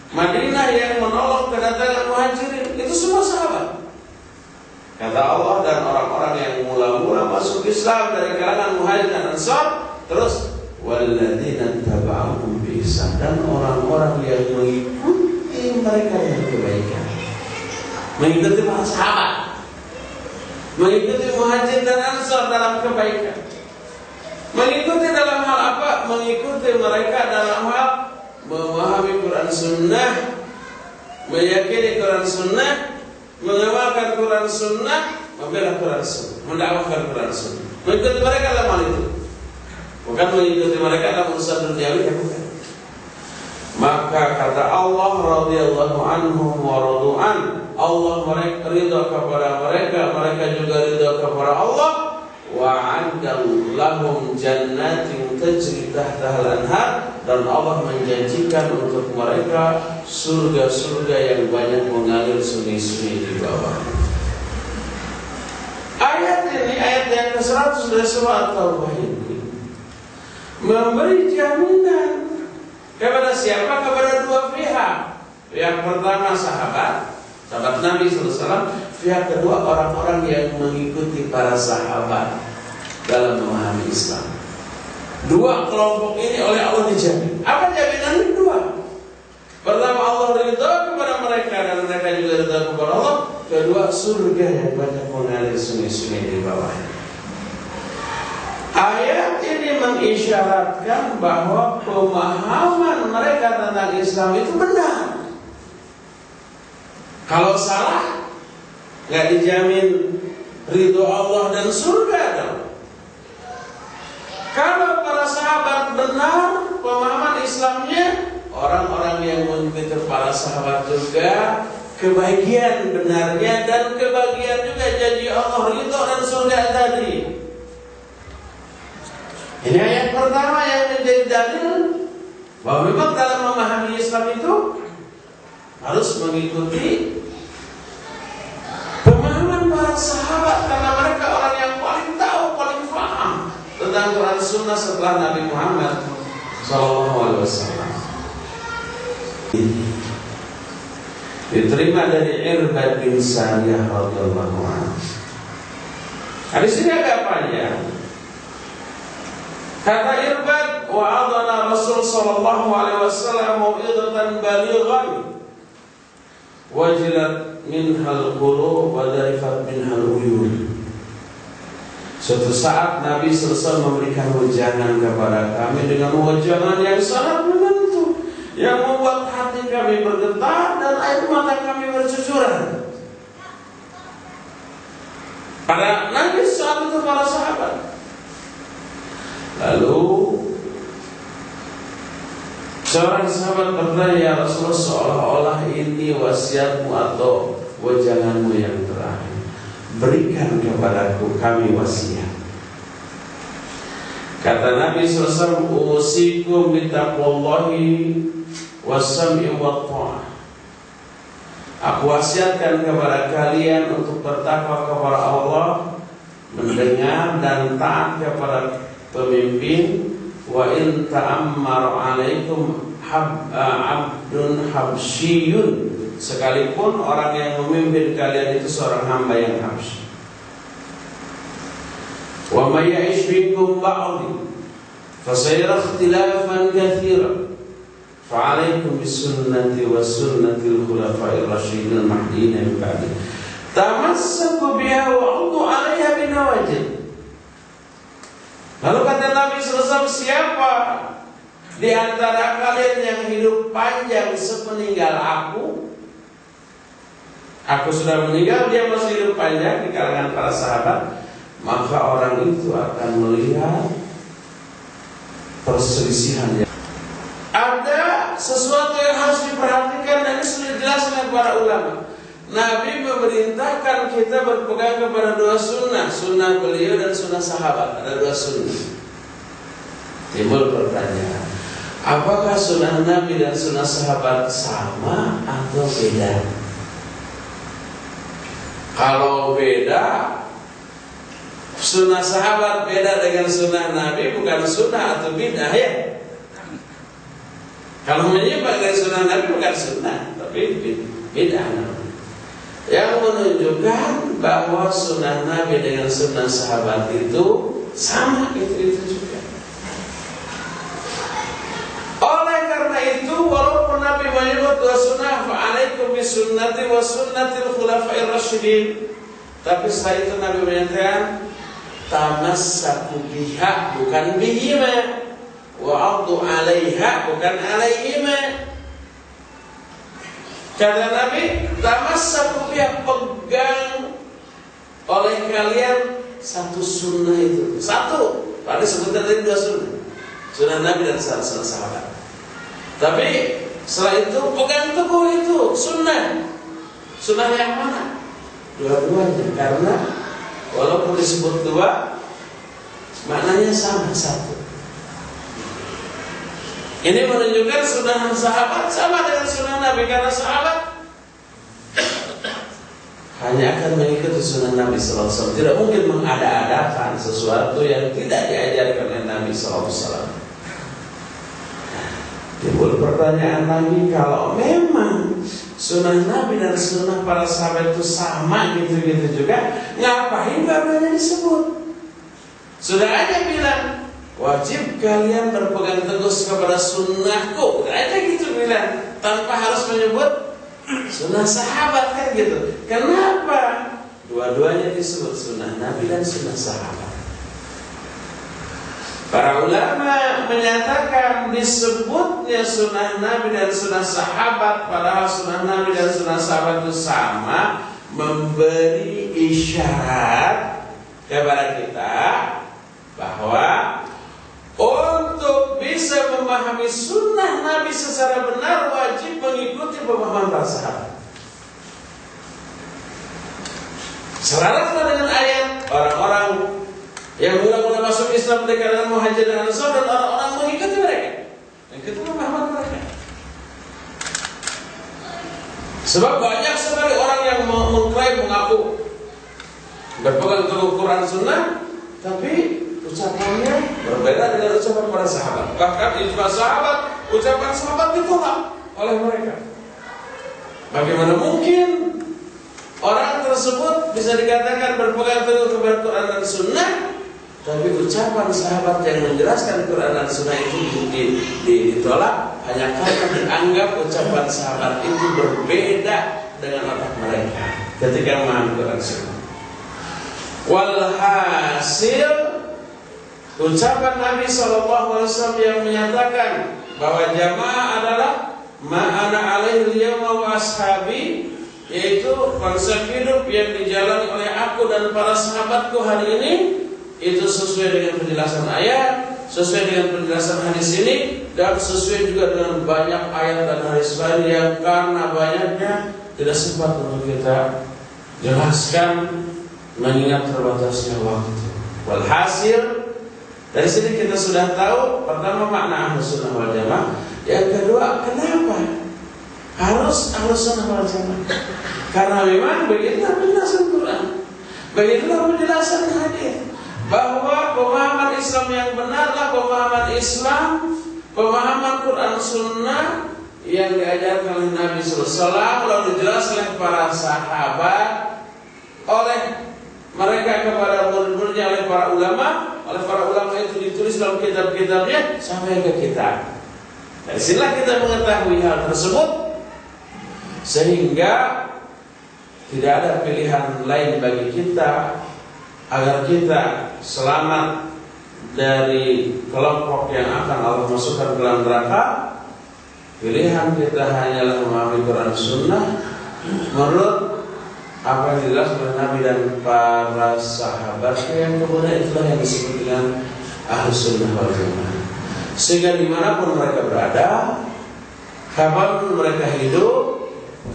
Madinah yang menolak kedatangan muhajirin. Itu semua sahabat. Kata Allah, dan orang-orang yang mula-mula masuk Islam dari kalangan muhajirin dan ansar, terus walladzina taba'uhum bi ihsan, dan orang-orang yang mengikuti mereka yang kebaikan, mengikuti para sahabat, mengikuti muhajirin dan ansar dalam kebaikan. Mengikuti dalam hal apa? Mengikuti mereka dalam hal memahami Quran Sunnah, meyakini Quran Sunnah, mengamalkan Quran Sunnah, membela Quran Sunnah, mendakwahkan Quran Sunnah. Mengikuti mereka dalam hal itu, bukan mengikuti mereka dalam urusan duniawi, bukan. Maka kata Allah, radhiyallahu anhum wa radu'an, Allah mereka ridha kepada mereka, mereka juga ridha kepada Allah. Wa 'adda lahum jannatin tajri tahtaha al-anhar, dan Allah menjanjikan untuk mereka surga-surga yang banyak mengalir sungai-sungai di bawah. Ayat ini, ayat yang ke-100 dari surah At-Taubah ini memberi jaminan kepada siapa? Kepada dua pihak. Yang pertama sahabat Nabi SAW. Pihak kedua orang-orang yang mengikuti para sahabat dalam memahami Islam. Dua kelompok ini oleh Allah dijamin. Apa jaminannya? Dua. Pertama, Allah ridha kepada mereka dan mereka juga ridha kepada Allah. kedua surga yang banyak mengalir sungai-sungai di bawahnya. Ayat ini mengisyaratkan bahwa pemahaman mereka tentang Islam itu benar. Kalau salah, nggak dijamin ridho Allah dan surga dong. Kalau para sahabat benar pemahaman Islamnya, orang-orang yang mengikuti para sahabat juga kebahagiaan benarnya dan kebahagiaan juga janji Allah ridho dan surga tadi. Ini ayat pertama yang menjadi dalil bahwa memang dalam memahami Islam itu harus mengikuti pemahaman para sahabat, karena mereka orang yang paling tahu, paling paham tentang Quran Sunnah setelah Nabi Muhammad SAW. Diterima dari Irbad bin Sariyah radhiyallahu anhu. Habis ini agak panjang. Kata Irbad, wa'adana Rasul sallallahu alaihi wasallam mau'izatan balighan wajilat minhal qulub wa darifat minhal uyun. Suatu saat Nabi selesai memberikan wejangan kepada kami dengan wejangan yang sangat menentu, yang membuat hati kami bergetar dan air mata kami bercucuran. Pada Nabi saat itu para sahabat. Lalu seorang sahabat bertanya, ya Rasulullah, seolah-olah ini wasiatmu atau wejanganmu yang terakhir. Berikan kepadaku, kami wasiat. Kata Nabi SAW, usikum bitaqwallahi wassam'i wa ta'ah. Aku wasiatkan kepada kalian untuk bertakwa kepada Allah, mendengar dan taat kepada pemimpin. Wa in ta'ammar alaikum abdun habsyiyun, sekalipun orang yang memimpin kalian itu seorang hamba yang habsyi. Wa may ya'ish minkum ba'di fasayara ikhtilafan katsiran fa'alaikum bisunnati wa sunnatil khulafa'ir rasyidin al-mahdiyyin min ba'di tamassaku biha wa 'uddu 'alaiha binawajid. Lalu kata Nabi SAW, siapa di antara kalian yang hidup panjang sepeninggal aku sudah meninggal, dia masih hidup panjang di kalangan para sahabat, maka orang itu akan melihat perselisihan. Ada sesuatu yang harus diperhatikan dan ini sudah jelas oleh para ulama. Nabi memerintahkan kita berpegang kepada dua sunnah, sunnah beliau dan sunnah sahabat. Ada dua sunnah. Timbul pertanyaan, apakah sunnah Nabi dan sunnah sahabat sama atau beda? Kalau beda, sunnah sahabat beda dengan sunnah Nabi, bukan sunnah atau bid'ah ya. Kalau menyimpang dari sunnah Nabi bukan sunnah, tapi bid'ah. Yang menunjukkan bahwa sunnah Nabi dengan sunnah sahabat itu sama, itu juga. Oleh karena itu, walaupun Nabi menyebut dua sunnah, fa'alaikum bisunnati wa sunnatil khulafa'ir rasyidin, tapi setelah itu Nabi menyatakan tamassaku biha, bukan bihima, wa 'addu 'alaiha, bukan 'alaihima. Kata Nabi, tamassaku biha, pegang oleh kalian satu sunnah itu. Satu, pada sebutan tadi dua sunnah, sunnah Nabi dan sunnah sahabat. Tapi setelah itu pegang teguh itu sunnah. Sunnah yang mana? Dua-duanya, karena walaupun disebut dua, maknanya sama, satu. Ini menunjukkan sunnah sahabat sama dengan sunnah Nabi, karena sahabat hanya akan mengikuti sunnah Nabi SAW. Tidak mungkin mengada-adakan sesuatu yang tidak diajarkan oleh Nabi SAW. Timbul pertanyaan lagi, kalau memang sunnah Nabi dan sunnah para sahabat itu sama gitu-gitu juga, ngapain babnya disebut? Sudah aja bilang wajib kalian berpegang teguh kepada sunnahku, aja gitu bilang, tanpa harus menyebut sunnah sahabat kan gitu. Kenapa? Dua-duanya disebut sunnah Nabi dan sunnah sahabat. Para ulama menyatakan disebutnya sunnah Nabi dan sunnah sahabat, padahal sunnah Nabi dan sunnah sahabat itu sama, memberi isyarat kepada kita bahwa untuk bisa memahami sunnah Nabi secara benar wajib mengikuti pemahaman para sahabat. Selaraslah dengan ayat orang-orang yang mula-mula masuk Islam mereka dengan muhajir dan ansar, dan orang-orang mengikuti mereka, mengikuti pemahaman mereka. Sebab banyak sekali orang yang mengklaim, mengaku berpegang teguh Quran Sunnah, tapi ucapannya berbeda dengan ucapan para sahabat. Bahkan ijma sahabat, ucapan sahabat ditolak oleh mereka. Bagaimana mungkin orang tersebut bisa dikatakan berpegang teguh kepada Quran dan Sunnah, tapi ucapan sahabat yang menjelaskan Quran dan Sunnah itu ditolak hanya karena dianggap ucapan sahabat itu berbeda dengan otak mereka ketika memahami Quran Sunnah. Walhasil, ucapan Nabi SAW yang menyatakan bahwa jamaah adalah ma'ana alaihi al-yawma wa ashabi, yaitu konsep hidup yang dijalani oleh aku dan para sahabatku hari ini, itu sesuai dengan penjelasan ayat, sesuai dengan penjelasan hadis ini, dan sesuai juga dengan banyak ayat dan hadis lain yang karena banyaknya tidak sempat untuk kita jelaskan mengingat terbatasnya waktu. Walhasil, dari sini kita sudah tahu pertama makna Ahlus Sunnah wal Jamaah, yang kedua kenapa harus Ahlus Sunnah wal Jamaah? Karena memang begitulah penjelasan Quran, begitulah penjelasan hadis, bahwa pemahaman Islam yang benarlah pemahaman Islam, pemahaman Quran Sunnah yang diajarkan oleh Nabi SAW, lalu dijelaskan oleh para sahabat, oleh mereka kepada murid-muridnya, oleh para ulama itu ditulis dalam kitab-kitabnya sampai ke kita. Dari sinilah kita mengetahui hal tersebut, sehingga tidak ada pilihan lain bagi kita agar kita selamat dari kelompok yang akan Allah masukkan ke dalam neraka. Pilihan kita hanyalah memahami Quran Sunnah menurut apa yang dijelaskan oleh Nabi dan para sahabatnya, yang kemudian itulah yang disebut dengan Ahlus Sunnah wal Jamaah. Sehingga dimanapun mereka berada, kapanpun mereka hidup,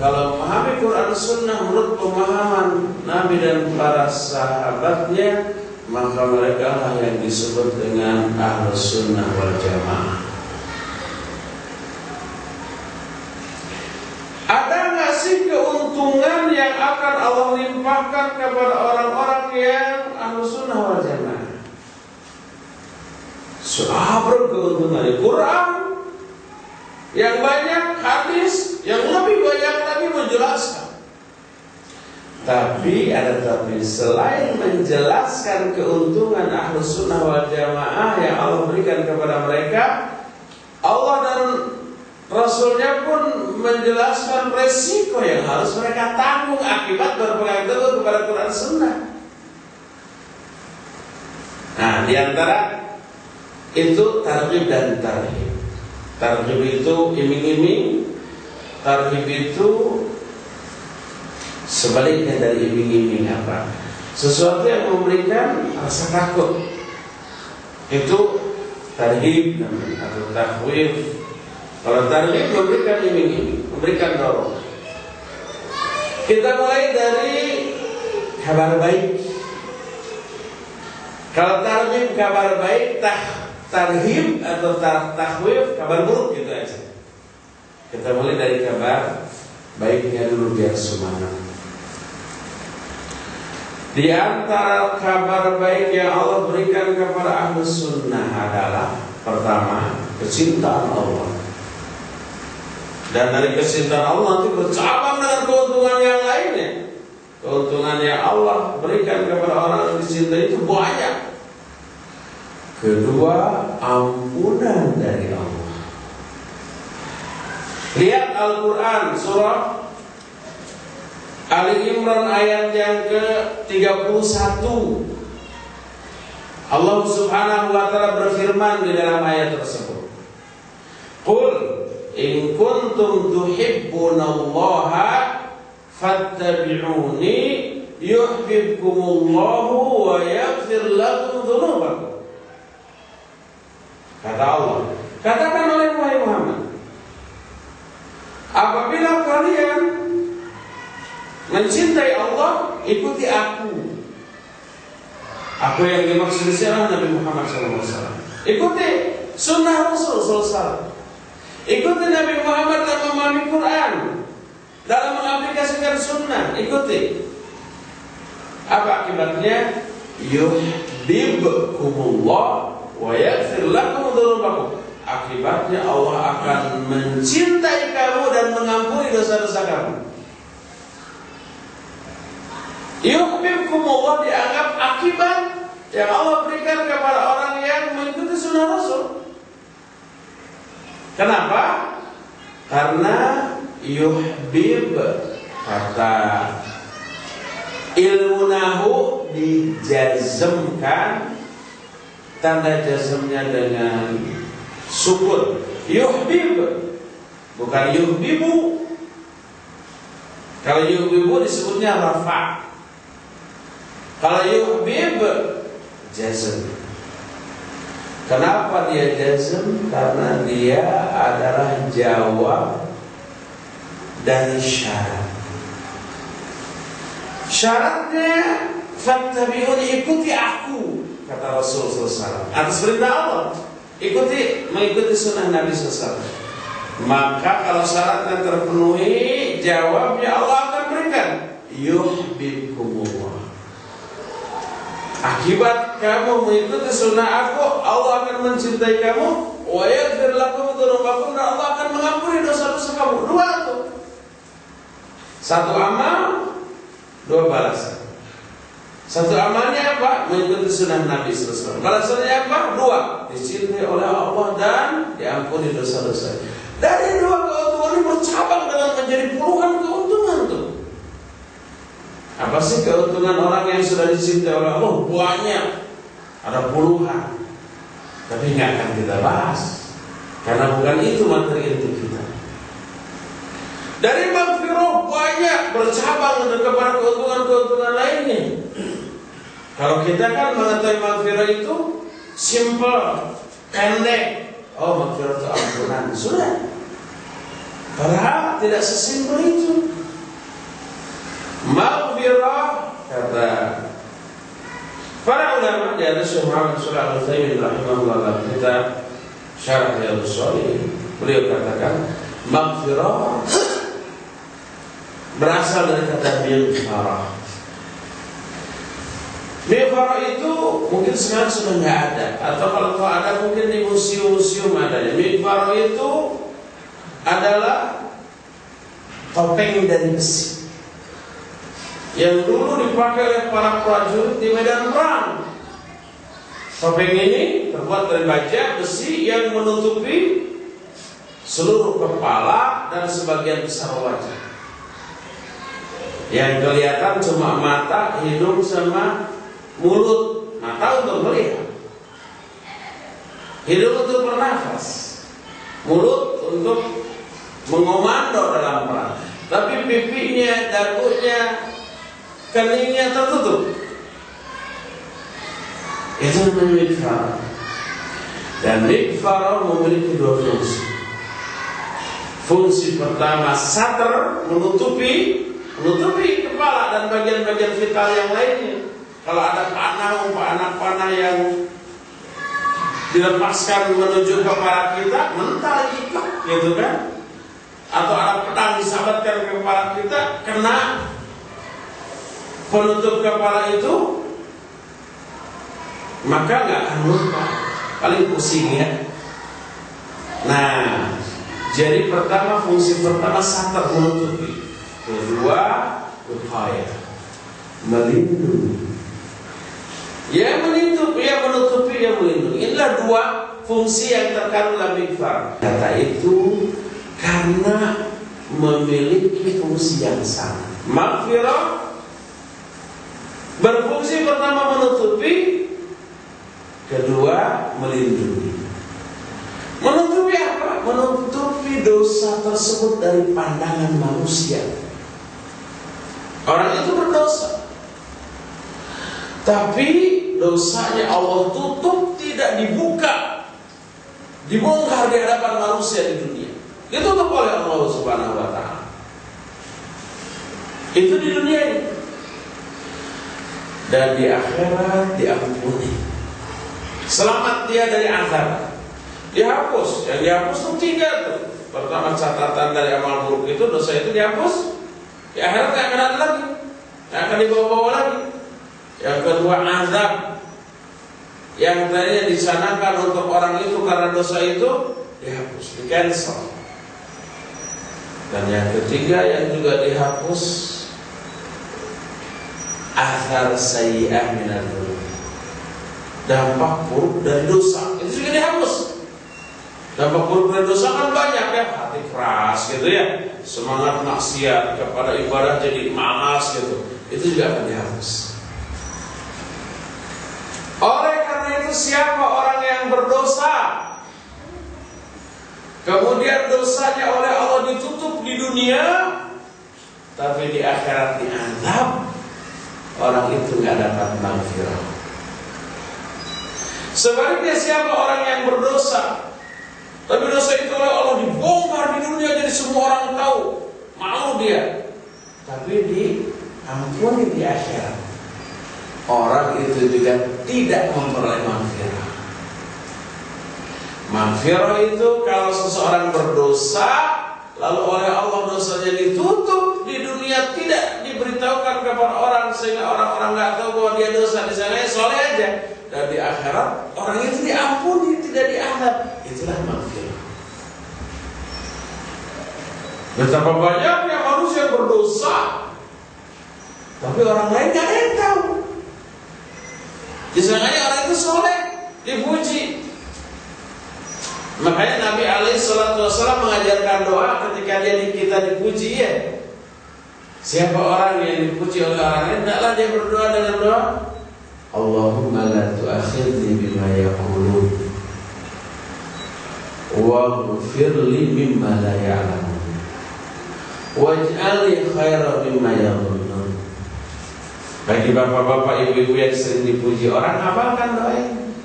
kalau memahami Quran Sunnah menurut pemahaman Nabi dan para sahabatnya, maka mereka lah yang disebut dengan Ahlus Sunnah wal Jamaah. Ada nggak sih keuntungan yang akan Allah limpahkan kepada orang-orang yang Ahlus Sunnah wal Jamaah? Seberapa keuntungan Quran yang banyak, hadis yang lebih banyak lagi menjelaskan. Tapi ada tapi, selain menjelaskan keuntungan Ahlus Sunnah wal Jamaah yang Allah berikan kepada mereka, Allah dan Rasulnya pun menjelaskan resiko yang harus mereka tanggung akibat berpegang teguh kepada Quran Sunnah. Nah, diantara itu targhib dan tarhib. Targhib itu iming-iming, tarhib itu sebaliknya dari iming-iming apa? Sesuatu yang memberikan rasa takut. Itu tarhib atau tahwif. Kalau tarhib memberikan iming-iming, memberikan dorong. Kita mulai dari kabar baik. Kalau tarhib kabar baik, tarhib atau tahwif kabar buruk, gitu aja. Kita mulai dari kabar baiknya dulu biar semangat. Di antara kabar baik yang Allah berikan kepada Ahlus Sunnah adalah pertama, kecintaan Allah. Dan dari kecintaan Allah nanti bercabang dengan keuntungan yang lainnya. Keuntungan yang Allah berikan kepada orang yang dicintai itu banyak. Kedua, ampunan dari Allah. Lihat Al-Quran surah Ali Imran ayat yang ke-31. Allah Subhanahu wa taala berfirman di dalam ayat tersebut. Qul in kuntum tuhibbunallaha fattabi'uni yuhibbukumullahu wa yaghfir lakum dzunubakum. Kata Allah, katakan oleh Muhammad, apabila kalian mencintai Allah, ikuti aku. Aku yang dimaksud adalah Nabi Muhammad SAW. Ikuti sunnah Rasul SAW. Ikuti Nabi Muhammad dalam memahami Quran, dalam mengaplikasikan sunnah. Ikuti. Apa akibatnya? Yuhibbukumullah wa yaghfir lakum dzunubakum. Akibatnya Allah akan mencintai kamu dan mengampuni dosa-dosa kamu. Yuhibbukumullah dianggap akibat yang Allah berikan kepada orang yang mengikuti sunnah Rasul. Kenapa? Karena yuhbib, kata ilmu nahu dijazmkan, tanda jazmnya dengan sukun. Yuhbib, bukan yuhbibu. Kalau yuhbibu disebutnya rafa'. Kalau yuhbib jazm. Kenapa dia jazm? Karena dia adalah jawab dari syarat. Syaratnya fattabi'uni, ikuti aku, kata Rasul SAW. Atas perintah Allah, mengikuti sunnah Nabi SAW. Maka kalau syaratnya terpenuhi, jawabnya Allah akan berikan yuhibbukumullah. Akibat kamu mengikuti sunnah aku, Allah akan mencintai kamu. Wa yaghfir lakum dzunubakum, dan Allah akan mengampuni dosa-dosa kamu. Dua tuh. Satu amal, dua balasan. Satu amalnya apa? Mengikuti sunnah Nabi SAW. Balasannya apa? Dua. Dicintai oleh Allah dan diampuni dosa-dosa. Dari dua keuntungan ini bercabang dengan menjadi puluhan keuntungan tuh. Apa sih keuntungan orang yang sudah dicintai oleh Allah? Banyak, ada puluhan. Tapi nggak akan kita bahas, karena bukan itu materi inti kita. Dari maghfirah banyak bercabang kepada keuntungan-keuntungan lainnya. Kalau kita kan mengetahui maghfirah itu simple, pendek. Oh, maghfirah itu ampunan, sudah. Padahal tidak sesimpel itu. Maghfirah, kata para ulama, di atas Syekh Muhammad Shalih Al-Utsaimin rahimahullah dalam kitab Syarah Riyadhus Shalihin, beliau katakan maghfirah berasal dari kata mighfarah. Mighfarah itu mungkin sekarang sudah nggak ada, atau kalau ada mungkin di museum-museum adanya. Mighfarah itu adalah topeng dari besi yang dulu dipakai oleh para prajurit di medan perang. Topeng ini terbuat dari baja besi yang menutupi seluruh kepala dan sebagian besar wajah. Yang kelihatan cuma mata, hidung, sama mulut. Mata untuk melihat, hidung untuk bernafas, mulut untuk mengomando dalam perang. Tapi pipinya, dagunya, keningnya tertutup. Itu namanya mighfarah. Dan mighfarah memiliki dua fungsi. Fungsi pertama sater, menutupi kepala dan bagian-bagian vital yang lainnya. Kalau ada panah yang dilepaskan menuju kepala kita, mental ikat, gitu kan? Atau ada pedang disabatkan ke kepala kita, kena penutup kepala itu, maka nggak akan lupa, paling pusing ya. Nah, jadi pertama, fungsi pertama satar, menutupi. Kedua, wiqayah, melindungi. Ya menutupi, ya melindungi. Inilah dua fungsi yang terkandung dalam mighfarah. Kata itu karena memiliki fungsi yang sama. Maghfirah berfungsi pertama menutupi, kedua melindungi. Menutupi apa? Menutupi dosa tersebut dari pandangan manusia. Orang itu berdosa, tapi dosanya Allah tutup, tidak dibuka, dibongkar di hadapan manusia di dunia. Ditutup oleh Allah Subhanahu wa Ta'ala. Itu di dunia ini. Dan di akhirat diampuni. Selamat dia dari azab. Dihapus. Yang dihapus itu 3 tuh. Pertama, catatan dari amal buruk itu, dosa itu dihapus. Di akhirat tidak akan ada lagi, tidak akan dibawa-bawa lagi. Yang kedua, azab yang tadinya disanakan untuk orang itu karena dosa itu dihapus, di cancel. Dan yang ketiga yang juga dihapus, athar sayyi'ah minal dzunub, dampak buruk dari dosa itu juga dihapus. Dampak buruk dari dosa kan banyak ya, hati keras gitu ya, semangat maksiat kepada ibadah jadi malas gitu, itu juga akan dihapus. Oleh karena itu, siapa orang yang berdosa kemudian dosanya oleh Allah ditutup di dunia, tapi di akhirat diazab, orang itu nggak dapat maghfirah. Sebaliknya, siapa orang yang berdosa tapi dosa itu oleh Allah dibongkar di dunia, jadi semua orang tahu, malu dia, tapi diampuni di akhirat, orang itu juga tidak memperoleh maghfirah. Maghfirah itu kalau seseorang berdosa lalu oleh Allah dosanya ditutup di dunia, tidak diberitahukan kepada orang sehingga orang-orang nggak tahu bahwa dia dosa, di sana soleh aja, dan di akhirat orang itu diampuni, tidak diazab. Itulah maghfirah. Betapa banyaknya manusia berdosa tapi orang lain nggak ada yang tahu. Disangkanya orang itu soleh, dipuji. Makanya Nabi SAW mengajarkan doa ketika kita dipuji ya. Siapa orang yang dipuji oleh orang lain, hendaklah dia berdoa dengan doa, Allahumma la tu'akhidni bima yaqulun waghfir li mimma la ya'lamun waj'alni khairan mimma yadhunnun. Bagi bapak-bapak, ibu-ibu yang sering dipuji orang, hafalkan doa ini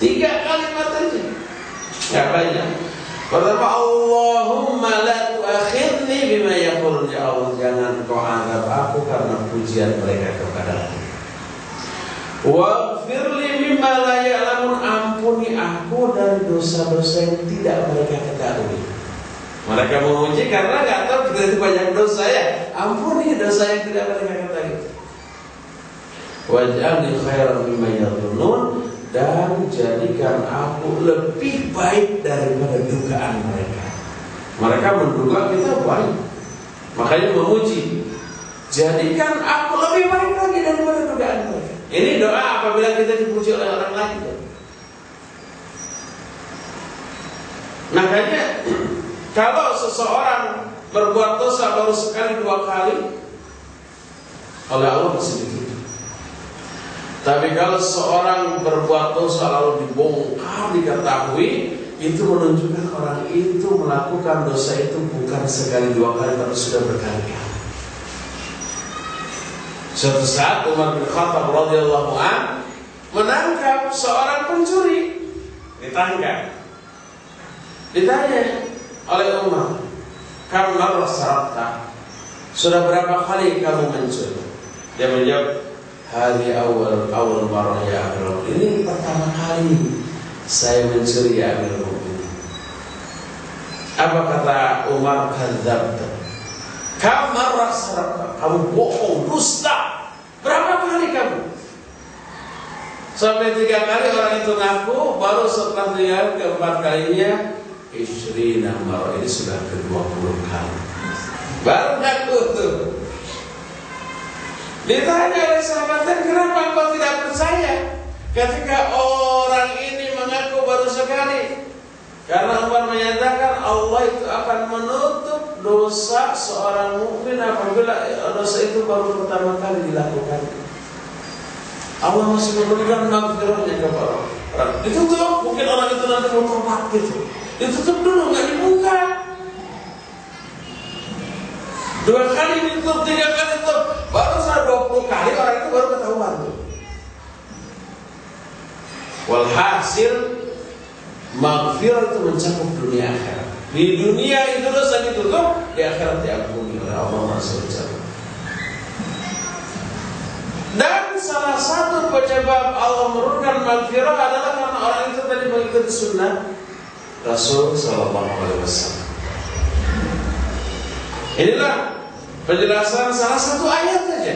3 kalimat aja, nggak banyak. Pertama, Allahumma la tu'akhidni bima yaqulun, ya Allah jangan kau anggap aku karena pujian mereka kepadaku. Waghfirli mimma la ya'lamun, ampuni aku dari dosa-dosa yang tidak mereka ketahui. Mereka memuji karena nggak tahu kita itu banyak dosa ya. Ampuni dosa yang tidak mereka ketahui. Waj'alni khairan mimma yadhunnun, dan jadikan aku lebih baik daripada dugaan mereka. Mereka menduga kita baik, makanya memuji. Jadikan aku lebih baik lagi daripada dugaan mereka. Ini doa apabila kita dipuji oleh orang lain. Makanya kalau seseorang berbuat dosa baru sekali 2 kali, oleh Allah masih ditutup. Tapi kalau seorang berbuat dosa lalu dibongkar, diketahui, itu menunjukkan orang itu melakukan dosa itu bukan sekali 2 kali, tapi sudah berkali-kali. Suatu saat Umar bin Khattab radhiyallahu anhu menangkap seorang pencuri, ditangkap. Ditanya oleh Umar, "Kam marrah saraqta?" Sudah berapa kali kamu mencuri? Dia menjawab, "Hadhi awal marrah ya Amirul Mu'minin." Ini pertama kali saya mencuri ya Amirul Mu'minin. Apa kata Umar? "Kadzdzabta." Kam marrah saraqta? Kamu bohong, dusta. Berapa kali kamu? Sampai 3 kali orang itu ngaku, baru setelah dia keempat kalinya, Ishrina marrah, ini sudah ke-20 kali. Baru ngaku tuh. Ditanya oleh sahabatnya, kenapa engkau tidak percaya ketika orang ini mengaku baru sekali? Karena Umar menyatakan Allah itu akan menutup dosa seorang mukmin apabila dosa itu baru pertama kali dilakukan. Allah masih memberikan maghfirahnya kepada orang. Ditutup, mungkin orang itu nanti mau tobat gitu. Ditutup dulu, nggak dibuka. 2 kali ditutup, 3 kali ditutup, baru setelah 20 kali orang itu baru ketahuan tuh. Walhasil maghfirah itu mencakup dunia akhirat. Di dunia itu dosa ditutup, di akhirat diampuni oleh Allah SWT. Dan salah satu penyebab Allah menurunkan maghfirah adalah karena orang itu tadi mengikuti sunnah Rasul SAW. Inilah penjelasan salah satu ayat saja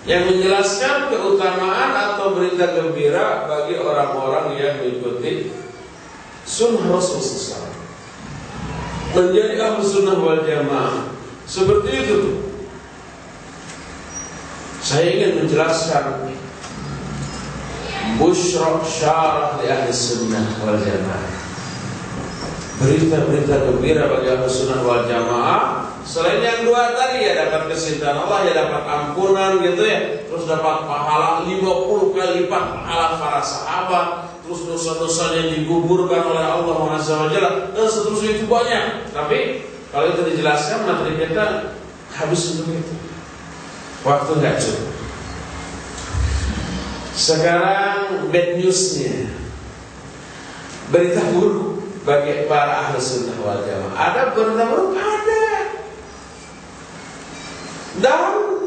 yang menjelaskan keutamaan atau berita gembira bagi orang-orang yang mengikuti sunnah Rasul SAW. Menjadi ahlu sunnah wal jamaah seperti itu. Saya ingin menjelaskan busyra syarah li ahli sunnah wal jamaah. Berita-berita gembira bagi ahli sunnah wal jamaah. Selain yang 2 tadi, ya dapat kesintahan Allah, ya dapat ampunan gitu ya, terus dapat pahala 50 kali lipat pahala para sahabat, terus dosa-dosanya digugurkan oleh Allah SWT, dan seterusnya itu banyak. Tapi kalau itu dijelaskan materi kita habis untuk itu. Waktu nggak cukup. Sekarang bad newsnya, berita buruk bagi para ahli sunnah wal jamaah. Ada berita buruk, ada. Dan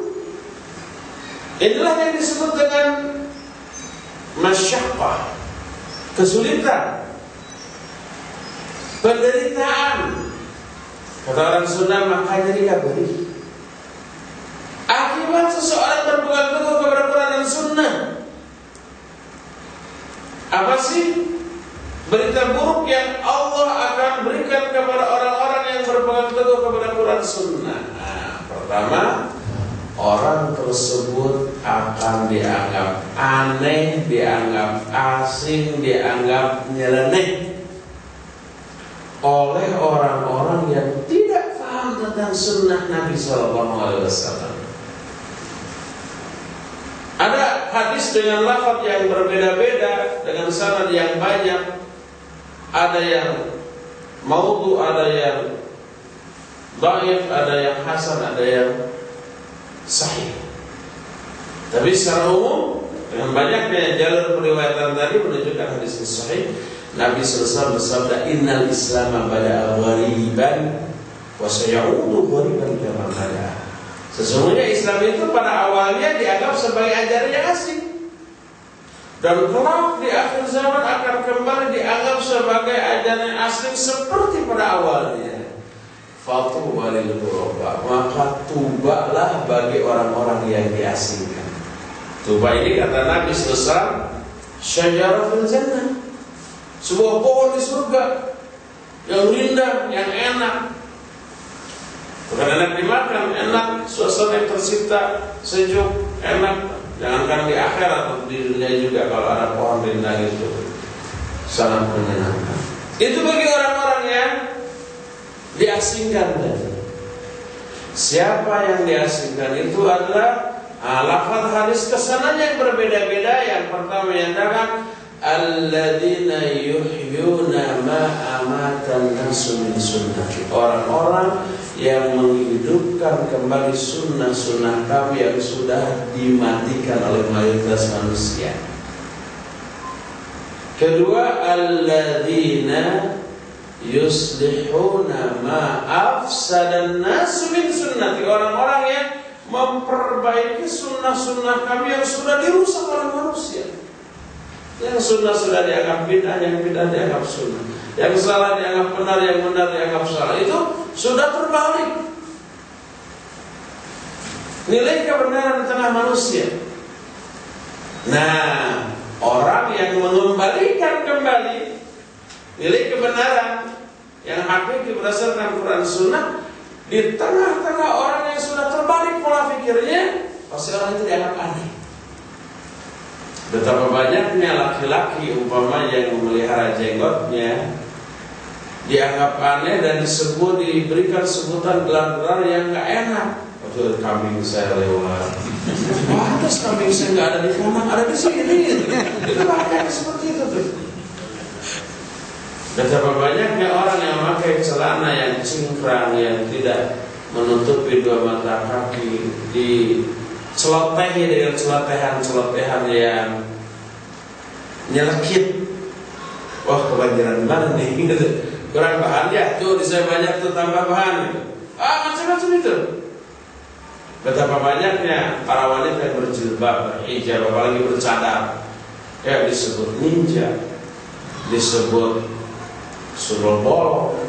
inilah yang disebut dengan masyaqqah, kesulitan, penderitaan. Kata orang sunnah, makanya dikabari. Akibat seseorang berpegang teguh kepada Quran dan Sunnah. Apa sih berita buruk yang Allah akan berikan kepada orang-orang yang berpegang teguh kepada Quran Sunnah? Nah, pertama, orang tersebut akan dianggap aneh, dianggap asing, dianggap nyeleneh oleh orang-orang yang tidak paham tentang Sunnah Nabi SAW. Ada hadis dengan lafaz yang berbeda-beda, dengan sanad yang banyak. Ada yang maudhu, ada yang dhaif, ada yang hasan, ada yang sahih. Tapi secara umum, dengan banyaknya jalur periwayatan tadi menunjukkan hadis yang sahih. Nabi SAW bersabda, Innal Islam bada'a ghariban wa sayaudu ghariban kama bada'a. Sesungguhnya Islam itu pada awalnya dianggap sebagai ajaran yang asing, dan kelak di akhir zaman akan kembali dianggap sebagai ajaran yang asing seperti pada awalnya. Fatuba lil ghuraba, maka tubalah bagi orang-orang yang diasingkan. Tuba ini kata Nabi SAW, syajarah fil jannah, sebuah pohon di surga yang indah, yang enak. Bukan enak dimakan, enak, suasana yang tercipta, sejuk, enak. Jangankan di akhirat atau di dunia juga, kalau ada pohon indah itu sangat menyenangkan. Itu bagi orang-orang yang diasingkan tadi. Siapa yang diasingkan itu adalah lafaz hadis kesananya yang berbeda-beda. Yang pertama menyatakan alladzina yuhyuna ma amatan nasu min sunnati, orang-orang yang menghidupkan kembali sunnah-sunnah kami yang sudah dimatikan oleh mayoritas manusia. Kedua, alladzina yuslihuna ma afsadan nasu min sunnati, orang-orang yang memperbaiki sunnah-sunnah kami yang sudah dirusak oleh manusia. Yang sunnah sudah dianggap bid'ah, yang bid'ah dianggap sunnah, yang salah dianggap benar, yang benar dianggap salah. Itu sudah terbalik nilai kebenaran di tengah manusia. Nah, orang yang mengembalikan kembali nilai kebenaran yang hakiki berdasarkan Quran Sunnah di tengah-tengah orang yang sudah terbalik pola pikirnya, pasti orang itu dianggap aneh. Betapa banyaknya laki-laki umpama yang memelihara jenggotnya, dianggap aneh dan diberikan sebutan gelar-gelar yang nggak enak. Waktu kambing saya lewat, pantas kambing saya nggak ada di kandang, ada di sini. Itu makanya seperti itu tuh. Betapa banyaknya orang yang memakai celana yang cingkrang, yang tidak menutupi dua mata kaki, dicelotehi dengan celotehan yang nyelekit. Wah, kebanjiran mana nih? Kurang bahan ya, tuh saya banyak tuh tambah bahan. Macam-macam itu. Betapa banyaknya para wanita yang berjilbab, berhijab, apalagi bercadar, ya disebut ninja, disebut sulul bolong,